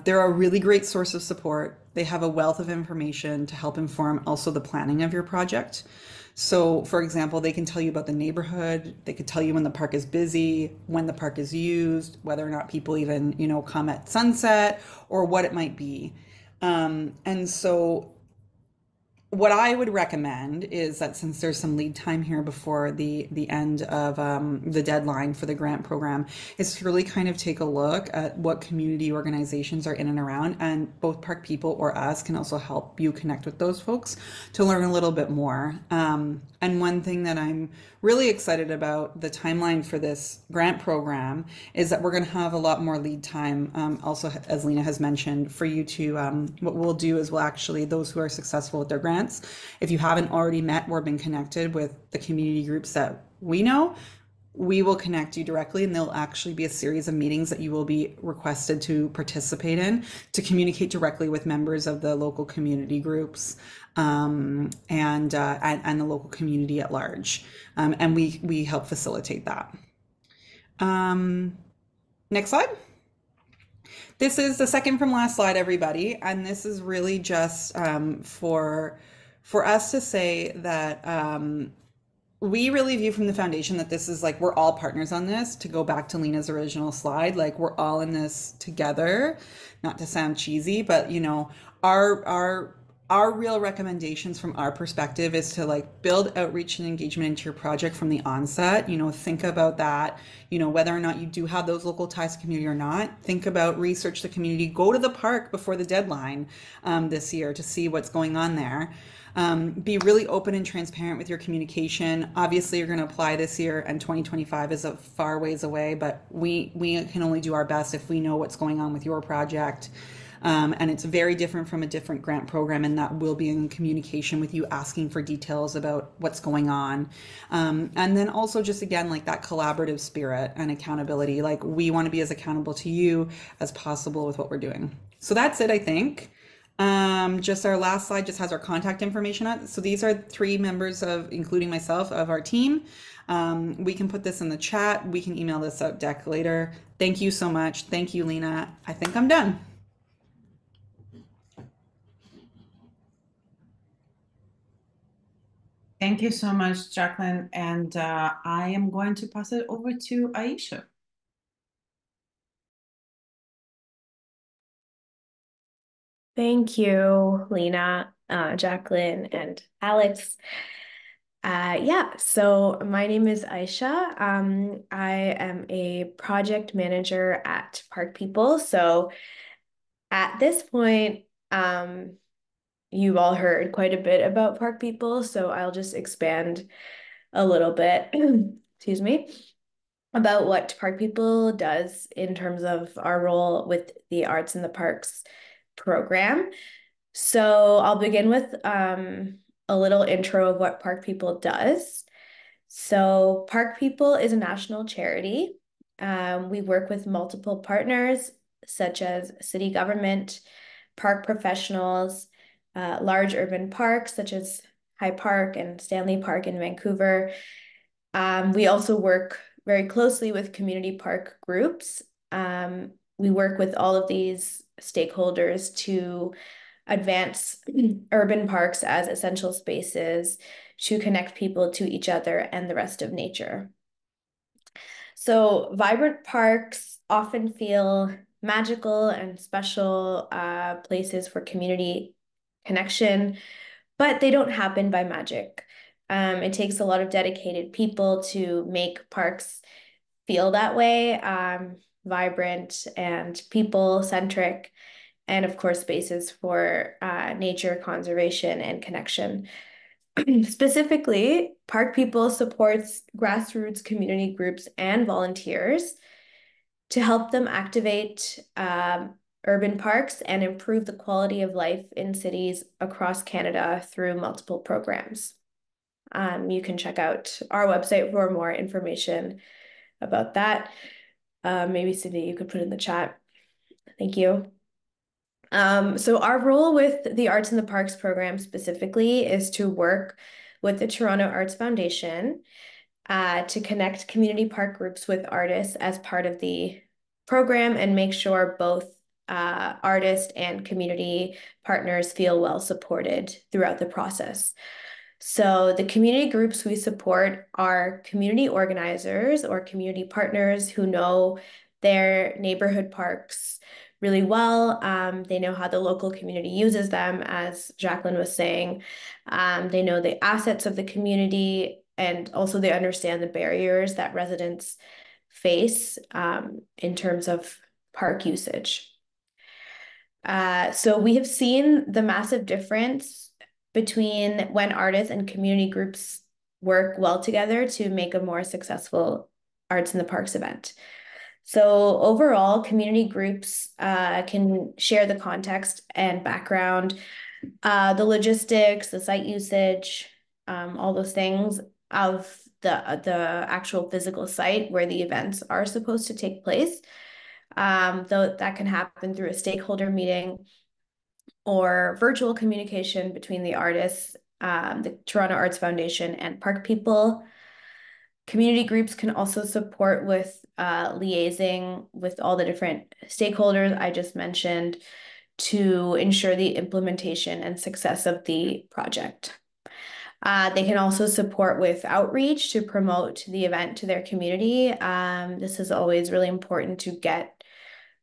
They're a really great source of support. They have a wealth of information to help inform also the planning of your project. So, for example, they can tell you about the neighborhood. They could tell you when the park is busy, when the park is used, whether or not people even, come at sunset, or what it might be. And so what I would recommend is that, since there's some lead time here before the end of the deadline for the grant program, is to really kind of take a look at what community organizations are in and around, and both Park People or us can also help you connect with those folks to learn a little bit more. And one thing that I'm really excited about the timeline for this grant program is that we're going to have a lot more lead time, also, as Lena has mentioned, for you to, what we'll do is we'll actually, those who are successful with their grants, if you haven't already met or been connected with the community groups that we know, we will connect you directly, and there'll actually be a series of meetings that you will be requested to participate in to communicate directly with members of the local community groups and the local community at large. And we help facilitate that. Next slide. This is the second from last slide, everybody, and this is really just for us to say that we really view from the foundation that this is like, we're all partners on this. To go back to Lena's original slide, like, we're all in this together, not to sound cheesy, but our real recommendations from our perspective is to like build outreach and engagement into your project from the onset. Think about that, whether or not you do have those local ties to community or not. Think about, research the community, go to the park before the deadline this year to see what's going on there. Be really open and transparent with your communication. Obviously, you're going to apply this year, and 2025 is a far ways away, but we can only do our best if we know what's going on with your project. And it's very different from a different grant program, and that will be in communication with you, asking for details about what's going on. And then also, just again, like that collaborative spirit and accountability, like, we want to be as accountable to you as possible with what we're doing. So that's it, I think. Just our last slide just has our contact information on it. So these are 3 members of, including myself, of our team. We can put this in the chat. We can email this out deck later. Thank you so much. Thank you, Lena. I think I'm done. Thank you so much, Jacqueline. And I am going to pass it over to Aisha. Thank you, Lena, Jacqueline, and Alex. So my name is Aisha. I am a project manager at Park People. So at this point, you've all heard quite a bit about Park People, so I'll just expand a little bit, excuse me, about what Park People does in terms of our role with the Arts in the Parks program. So I'll begin with a little intro of what Park People does. So Park People is a national charity. We work with multiple partners such as city government, park professionals, large urban parks such as High Park and Stanley Park in Vancouver. We also work very closely with community park groups. We work with all of these stakeholders to advance urban parks as essential spaces to connect people to each other and the rest of nature. So vibrant parks often feel magical and special places for community connection, but they don't happen by magic. It takes a lot of dedicated people to make parks feel that way, vibrant and people-centric, and of course, spaces for nature conservation and connection. Specifically, Park People supports grassroots community groups and volunteers to help them activate urban parks and improve the quality of life in cities across Canada through multiple programs. You can check out our website for more information about that. Maybe Cindy, you could put in the chat. Thank you. So our role with the Arts in the Parks program specifically is to work with the Toronto Arts Foundation to connect community park groups with artists as part of the program and make sure both artists and community partners feel well supported throughout the process. So the community groups we support are community organizers or community partners who know their neighborhood parks really well. They know how the local community uses them, as Jacqueline was saying. They know the assets of the community, and also they understand the barriers that residents face in terms of park usage. So we have seen the massive difference between when artists and community groups work well together to make a more successful Arts in the Parks event. So overall, community groups can share the context and background, the logistics, the site usage, all those things of the actual physical site where the events are supposed to take place. Though that can happen through a stakeholder meeting or virtual communication between the artists, the Toronto Arts Foundation, and Park People. Community groups can also support with liaising with all the different stakeholders I just mentioned to ensure the implementation and success of the project. They can also support with outreach to promote the event to their community. This is always really important to get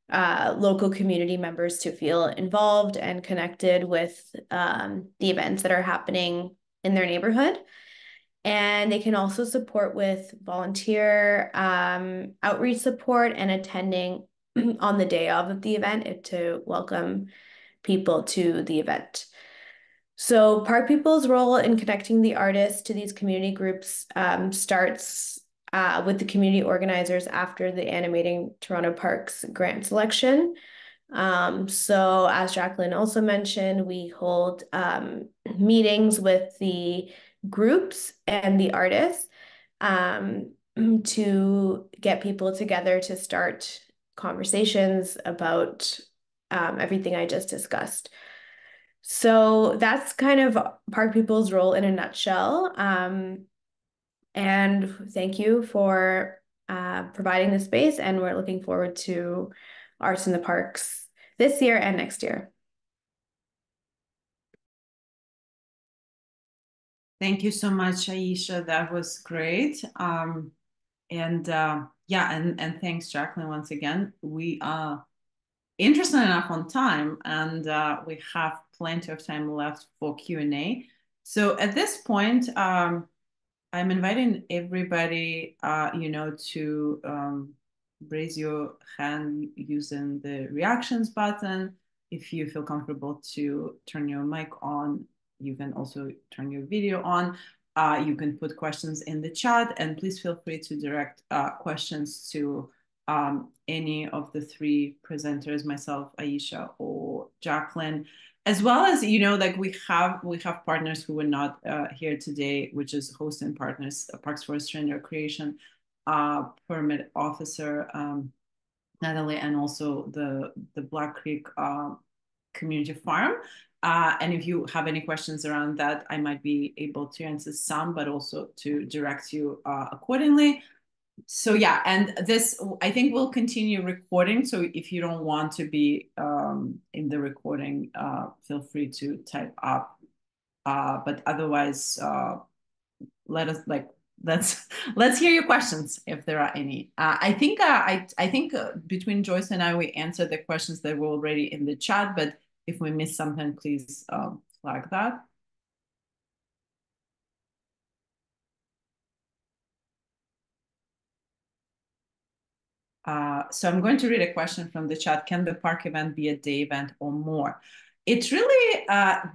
local community members to feel involved and connected with the events that are happening in their neighborhood. And they can also support with volunteer outreach support and attending on the day of the event to welcome people to the event. So Park People's role in connecting the artists to these community groups starts with the community organizers after the Animating Toronto Parks grant selection. So as Jacqueline also mentioned, we hold meetings with the groups and the artists to get people together to start conversations about everything I just discussed. So that's kind of Park People's role in a nutshell. And thank you for providing the space, and we're looking forward to Arts in the Parks this year and next year. Thank you so much, Aisha. That was great. And thanks, Jacqueline, once again. We are interested enough on time, and we have plenty of time left for Q&A. So at this point, I'm inviting everybody, to raise your hand using the reactions button. If you feel comfortable to turn your mic on, you can also turn your video on. You can put questions in the chat, and please feel free to direct questions to any of the three presenters, myself, Aisha, or Jacqueline, as well as, we have partners who were not here today, which is host and partners, Parks Forestry and Recreation, permit officer, Natalie, and also the Black Creek Community Farm. And if you have any questions around that, I might be able to answer some, but also to direct you accordingly. So yeah, and this, I think we'll continue recording. So if you don't want to be in the recording, feel free to type up. But otherwise, let us like let's let's hear your questions if there are any. I think between Joyce and I, we answered the questions that were already in the chat. But if we missed something, please flag that. So I'm going to read a question from the chat. Can the park event be a day event or more? It really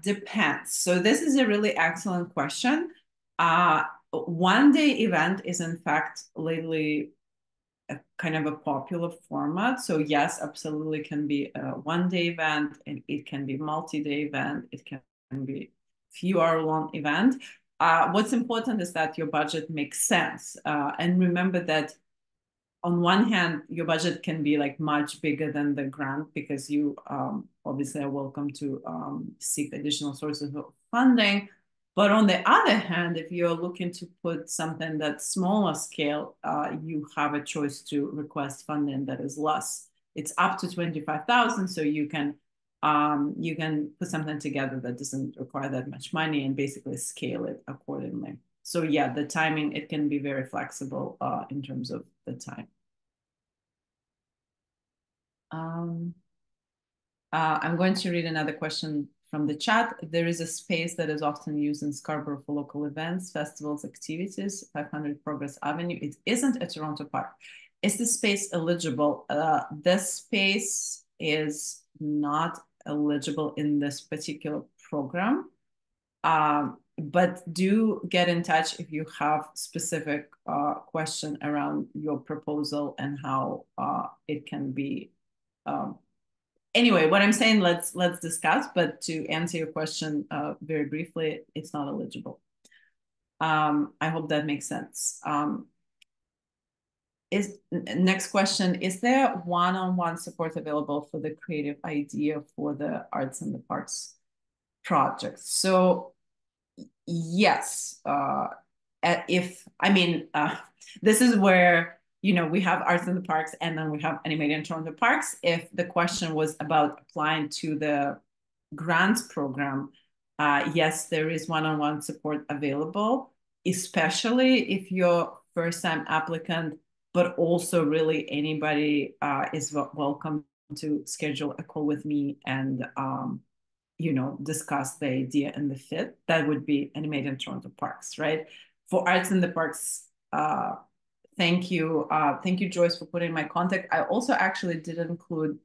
depends. So this is a really excellent question. One day event is in fact lately a kind of a popular format. So yes, absolutely can be a one-day event, and it can be multi-day event. It can be few hour long event. What's important is that your budget makes sense. And remember that on one hand, your budget can be like much bigger than the grant because you obviously are welcome to seek additional sources of funding. But on the other hand, if you're looking to put something that's smaller scale, you have a choice to request funding that is less. It's up to 25,000, so you can put something together that doesn't require that much money and basically scale it accordingly. So yeah, the timing, it can be very flexible in terms of the time. I'm going to read another question from the chat. There is a space that is often used in Scarborough for local events, festivals, activities, 500 Progress Avenue. It isn't a Toronto park. Is the space eligible? This space is not eligible in this particular program. But do get in touch if you have specific question around your proposal and how it can be. Anyway, what I'm saying, let's discuss. But to answer your question very briefly, it's not eligible. I hope that makes sense. Next question, is there one-on-one support available for the creative idea for the Arts in the Parks project? So yes, this is where, we have Arts in the Parks and then we have Animating Toronto Parks. If the question was about applying to the grants program, yes, there is one-on-one support available, especially if you're first-time applicant, but also really anybody is welcome to schedule a call with me and discuss the idea and the fit. That would be Animating Toronto Parks, right? For Arts in the Parks, thank you. Thank you, Joyce, for putting my contact. I also actually did include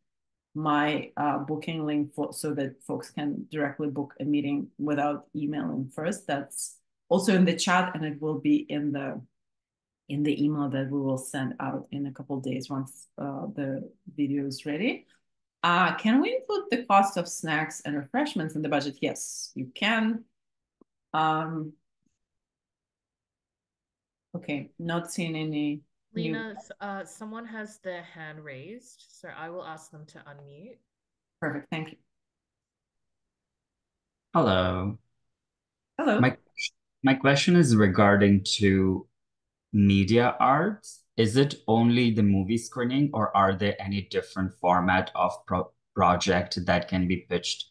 my booking link so that folks can directly book a meeting without emailing first. That's also in the chat, and it will be in the email that we will send out in a couple of days once the video is ready. Can we include the cost of snacks and refreshments in the budget? Yes, you can. Okay, not seeing any. Lena, someone has their hand raised, so I will ask them to unmute. Perfect, thank you. Hello. Hello. My question is regarding to media arts. Is it only the movie screening, or are there any different format of project that can be pitched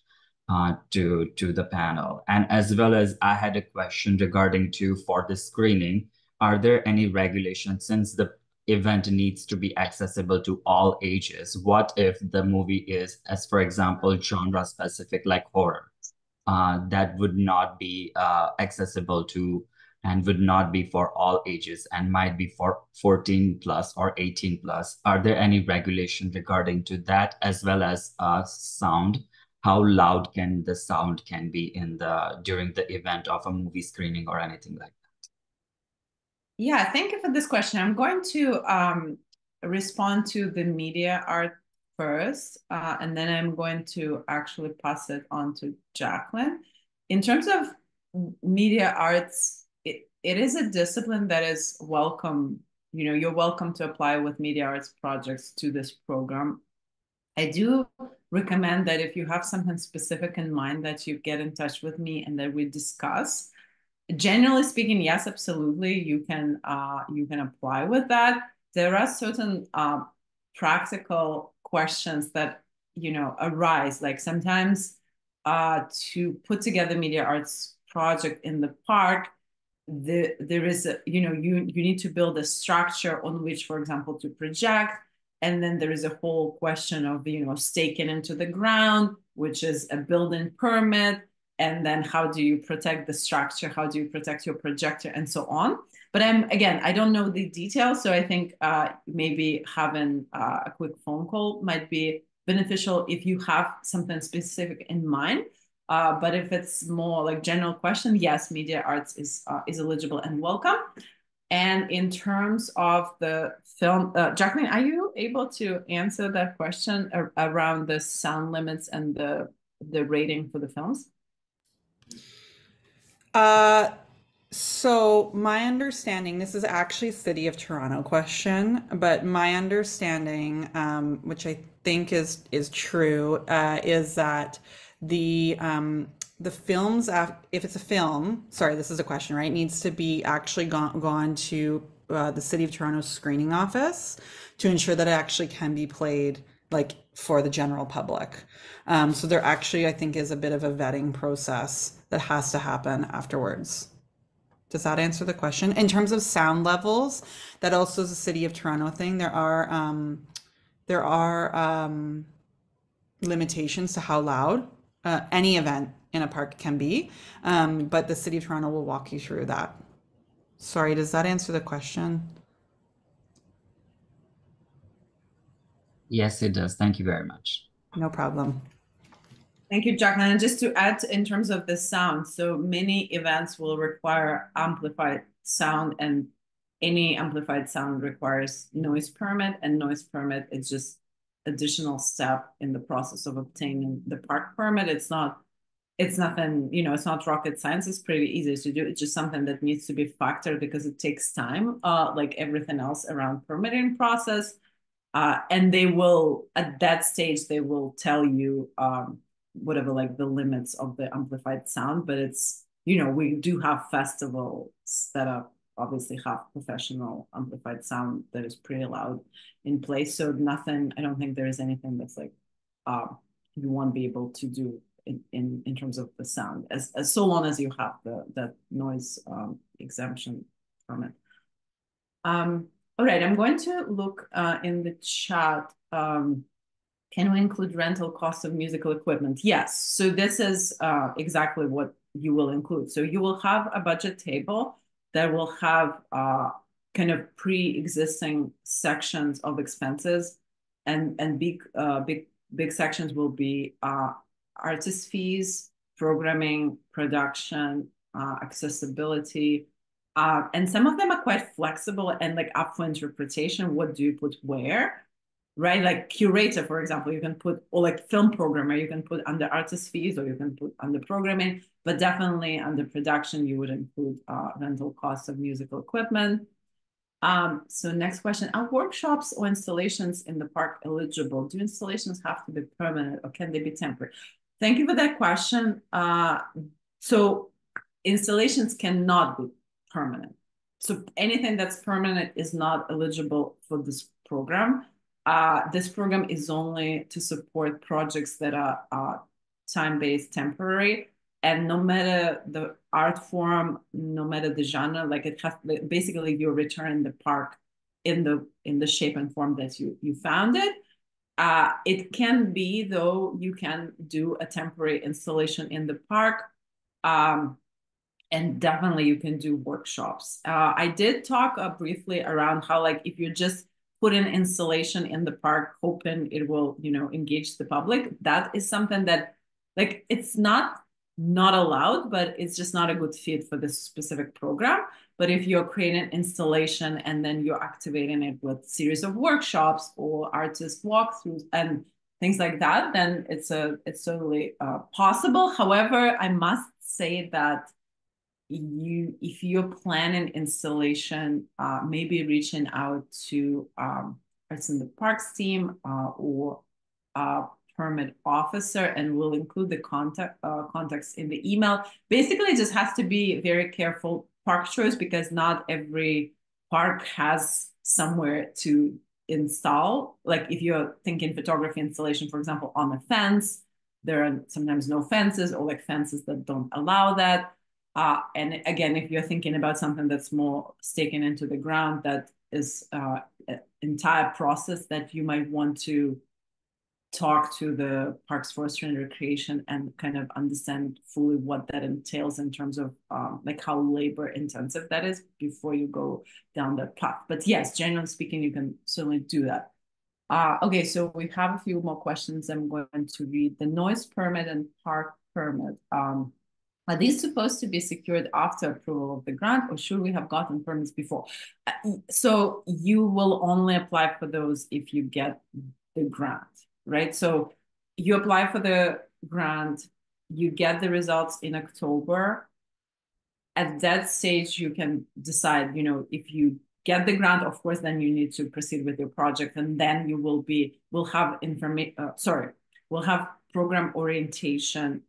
to the panel? And as well as I had a question regarding for the screening, are there any regulations since the event needs to be accessible to all ages? What if the movie is, as for example, genre specific like horror? That would not be accessible to and would not be for all ages and might be for 14 plus or 18 plus. Are there any regulations regarding to that, as well as sound? How loud can the sound can be during the event of a movie screening or anything like that? Yeah, thank you for this question. I'm going to respond to the media art first, and then I'm going to actually pass it on to Jacqueline. In terms of media arts, it is a discipline that is welcome. You're welcome to apply with media arts projects to this program. I do recommend that if you have something specific in mind, that you get in touch with me and that we discuss. generally speaking, yes, absolutely, you can apply with that. There are certain practical questions that arise, like sometimes to put together media arts project in the park, there is you need to build a structure on which, for example, to project, and then there is a whole question of staking into the ground, which is a building permit, and then how do you protect the structure, how do you protect your projector, and so on. But I don't know the details, so I think maybe having a quick phone call might be beneficial if you have something specific in mind. But if it's more like general question, yes, media arts is eligible and welcome. And in terms of the film, Jacqueline, are you able to answer that question around the sound limits and the rating for the films? So my understanding, this is actually a City of Toronto question, but my understanding, which I think is true, is that the films, if it's a film, sorry, this is a question, right, needs to be actually gone to the City of Toronto screening office to ensure that it actually can be played like for the general public. So there actually, I think, is a bit of a vetting process that has to happen afterwards. Does that answer the question? In terms of sound levels, that also is a City of Toronto thing. There are limitations to how loud any event in a park can be, but the City of Toronto will walk you through that. Sorry, does that answer the question? Yes, it does. Thank you very much. No problem. Thank you, Jacqueline. And just to add in terms of the sound, so many events will require amplified sound, and any amplified sound requires noise permit, and noise permit is just additional step in the process of obtaining the park permit. It's nothing, it's not rocket science. It's pretty easy to do. It's just something that needs to be factored because it takes time, like everything else around permitting process. And they will, at that stage, they will tell you whatever, like the limits of the amplified sound. But it's, we do have festivals that obviously have professional amplified sound that is pretty loud in place. So nothing, I don't think there is anything that's like you won't be able to do in terms of the sound, as so long as you have that noise exemption permit. All right, I'm going to look in the chat. Can we include rental cost of musical equipment? Yes, so this is exactly what you will include. So you will have a budget table that will have kind of pre-existing sections of expenses, and big sections will be artist fees, programming, production, accessibility, and some of them are quite flexible and like up for interpretation. What do you put where? Right, like curator, for example, you can put, or like film programmer, you can put under artist fees, or you can put under programming, but definitely under production, you would include rental costs of musical equipment. So next question, are workshops or installations in the park eligible? Do installations have to be permanent, or can they be temporary? Thank you for that question. So installations cannot be permanent. So anything that's permanent is not eligible for this program. This program is only to support projects that are time-based, temporary, and no matter the art form, no matter the genre, like it has basically you return the park in the shape and form that you found it. It can be, though, you can do a temporary installation in the park, and definitely you can do workshops. I did talk briefly around how, like, if you just put an installation in the park hoping it will engage the public, that is something that, like, it's not allowed, but it's just not a good fit for this specific program. But if you're creating an installation and then you're activating it with series of workshops or artist walkthroughs and things like that, then it's totally possible. However, I must say that if you're planning installation, maybe reaching out to Arts in the Parks team or permit officer, and we'll include the contacts in the email. Basically, it just has to be very careful park choice, because not every park has somewhere to install. Like if you're thinking photography installation, for example, on a fence, there are sometimes no fences, or like fences that don't allow that. And again, if you're thinking about something that's more staking into the ground, that is an entire process that you might want to talk to the Parks, Forestry and Recreation and kind of understand fully what that entails in terms of like how labor intensive that is before you go down that path. But yes, generally speaking, you can certainly do that. Okay, so we have a few more questions. I'm going to read the noise permit and park permit. Are these supposed to be secured after approval of the grant, or should we have gotten permits before? So you will only apply for those if you get the grant, right? So you apply for the grant, you get the results in October. At that stage, you can decide, you know, if you get the grant, of course, then you need to proceed with your project, and then you we'll have we'll have program orientation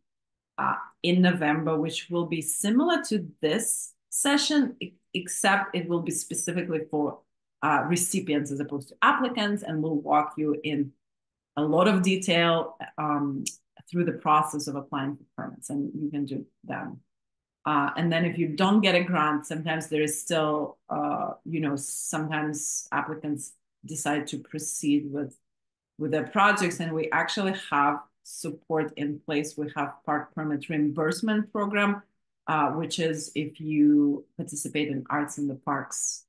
in November, which will be similar to this session, except it will be specifically for recipients as opposed to applicants, and we'll walk you in a lot of detail through the process of applying for permits, and you can do that. And then if you don't get a grant, sometimes there is still, you know, sometimes applicants decide to proceed with their projects, and we actually have support in place. We have park permit reimbursement program, which is if you participate in Arts in the Parks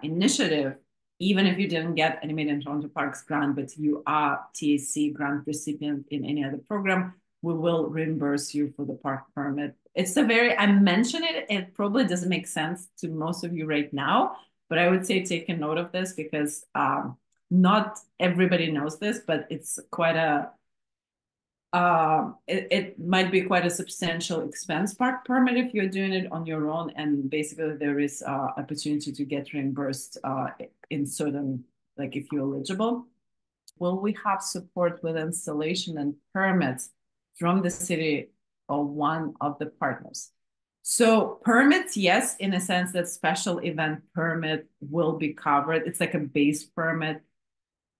initiative, even if you didn't get Animated in Toronto Parks grant, but you are TAC grant recipient in any other program, we will reimburse you for the park permit. It's I mention it, it probably doesn't make sense to most of you right now, but I would say take a note of this, because not everybody knows this, but it's quite it might be quite a substantial expense, park permit, if you're doing it on your own. And basically there is opportunity to get reimbursed in certain, like if you're eligible. Will we have support with installation and permits from the city or one of the partners? So permits, yes, in a sense that special event permit will be covered. It's like a base permit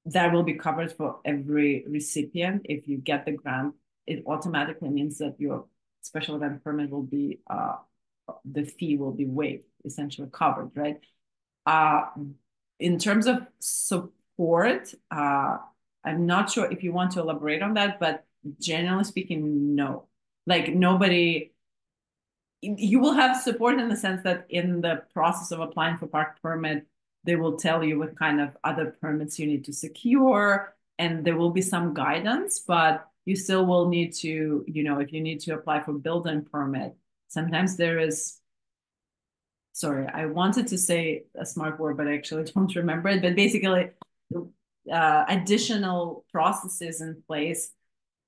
that will be covered for every recipient. If you get the grant, it automatically means that your special event permit will be, the fee will be waived, essentially covered, right? In terms of support, I'm not sure if you want to elaborate on that, but generally speaking, no. Like nobody, you will have support in the sense that in the process of applying for park permit, they will tell you what kind of other permits you need to secure, and there will be some guidance, but you still will need to, you know, if you need to apply for building permit, sometimes there is, sorry, I wanted to say a smart word, but I actually don't remember it, but basically additional processes in place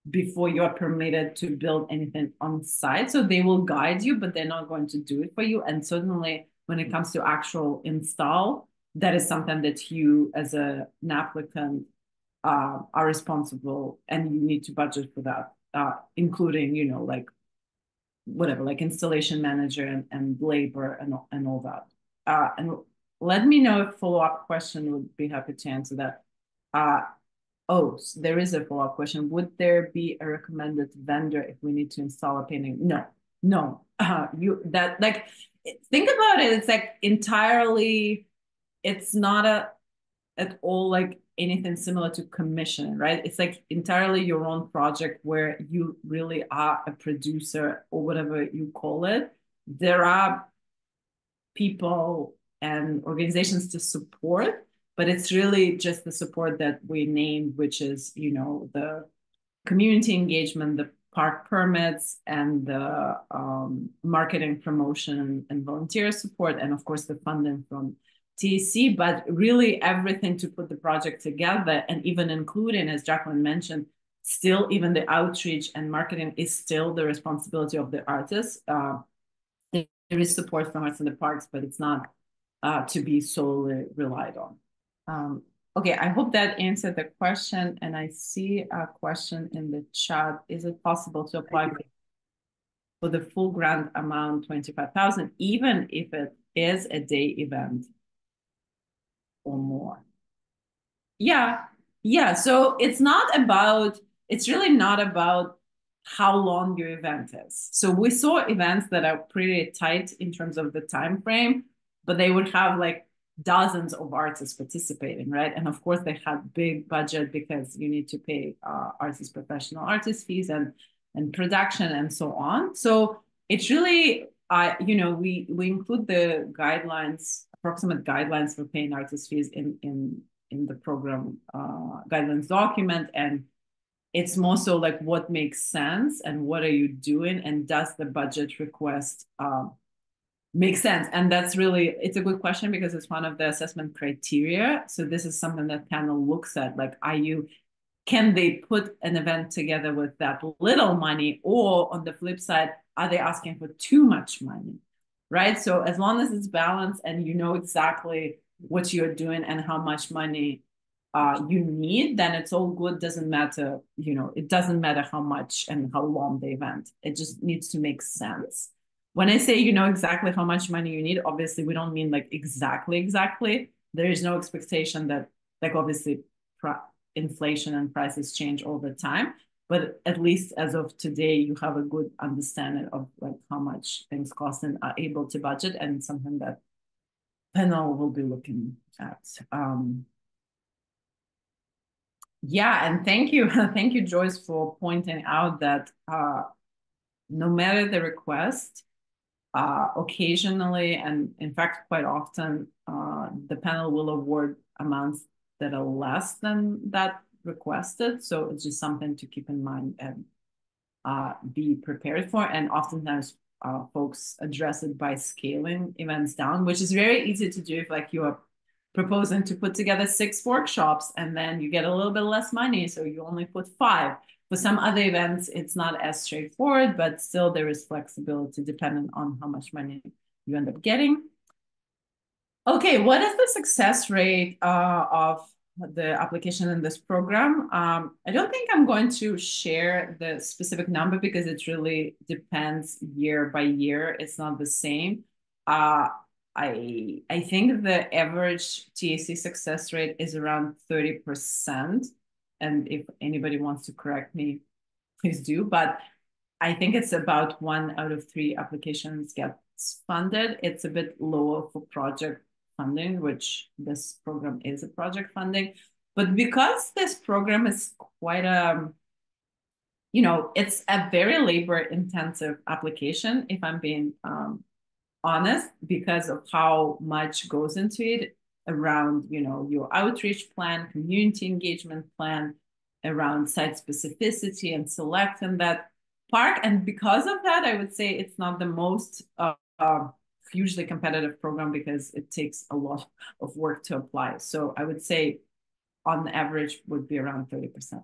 before you are permitted to build anything on site. So they will guide you, but they're not going to do it for you. And certainly when it comes to actual install, that is something that you as an applicant are responsible, and you need to budget for that, including, you know, like whatever, like installation manager and labor and all that. And let me know if follow-up question, would be happy to answer that. Oh, so there is a follow-up question. Would there be a recommended vendor if we need to install a painting? No. Think about it. It's like entirely, it's not at all like anything similar to commission, right? It's like entirely your own project where you really are a producer or whatever you call it. There are people and organizations to support, but it's really just the support that we named, which is, you know, the community engagement, the park permits, and the marketing, promotion, and volunteer support, and of course the funding from TAC, but really everything to put the project together, and even including, as Jacqueline mentioned, still even the outreach and marketing is still the responsibility of the artists. There is support from Arts in the Parks, but it's not to be solely relied on. Okay, I hope that answered the question. And I see a question in the chat. Is it possible to apply for the full grant amount, 25,000, even if it is a day event or more? Yeah, yeah. So it's really not about how long your event is. So we saw events that are pretty tight in terms of the time frame, but they would have like dozens of artists participating, right? And of course they had big budget because you need to pay professional artist fees and production and so on. So it's really we include the approximate guidelines for paying artist fees in the program guidelines document, and it's more so like what makes sense and what are you doing and does the budget request make sense. And it's a good question because it's one of the assessment criteria. So this is something that panel looks at, like, can they put an event together with that little money, or on the flip side, are they asking for too much money, right? So as long as it's balanced and you know exactly what you're doing and how much money you need, then it's all good. Doesn't matter, it doesn't matter how much and how long the event. It just needs to make sense. When I say you know exactly how much money you need, obviously we don't mean like exactly. There is no expectation that, like, obviously inflation and prices change all the time, but at least as of today, you have a good understanding of like how much things cost and are able to budget, and something that panel will be looking at. Yeah, and thank you, Joyce, for pointing out that no matter the request, occasionally, and in fact quite often, the panel will award amounts that are less than that requested. So it's just something to keep in mind and be prepared for. And oftentimes folks address it by scaling events down, which is very easy to do if like you are proposing to put together 6 workshops and then you get a little bit less money, so you only put 5. For some other events, it's not as straightforward, but still there is flexibility depending on how much money you end up getting. Okay, what is the success rate of the application in this program? I don't think I'm going to share the specific number because it really depends year by year. It's not the same. I think the average TAC success rate is around 30%. And if anybody wants to correct me, please do. But I think it's about 1 out of 3 applications gets funded. It's a bit lower for project funding, which this program is a project funding. But because this program is quite it's a very labor intensive application, if I'm being honest, because of how much goes into it around, your outreach plan, community engagement plan, around site specificity and selecting that park. And because of that, I would say it's not the most hugely competitive program because it takes a lot of work to apply. So I would say on average would be around 30%.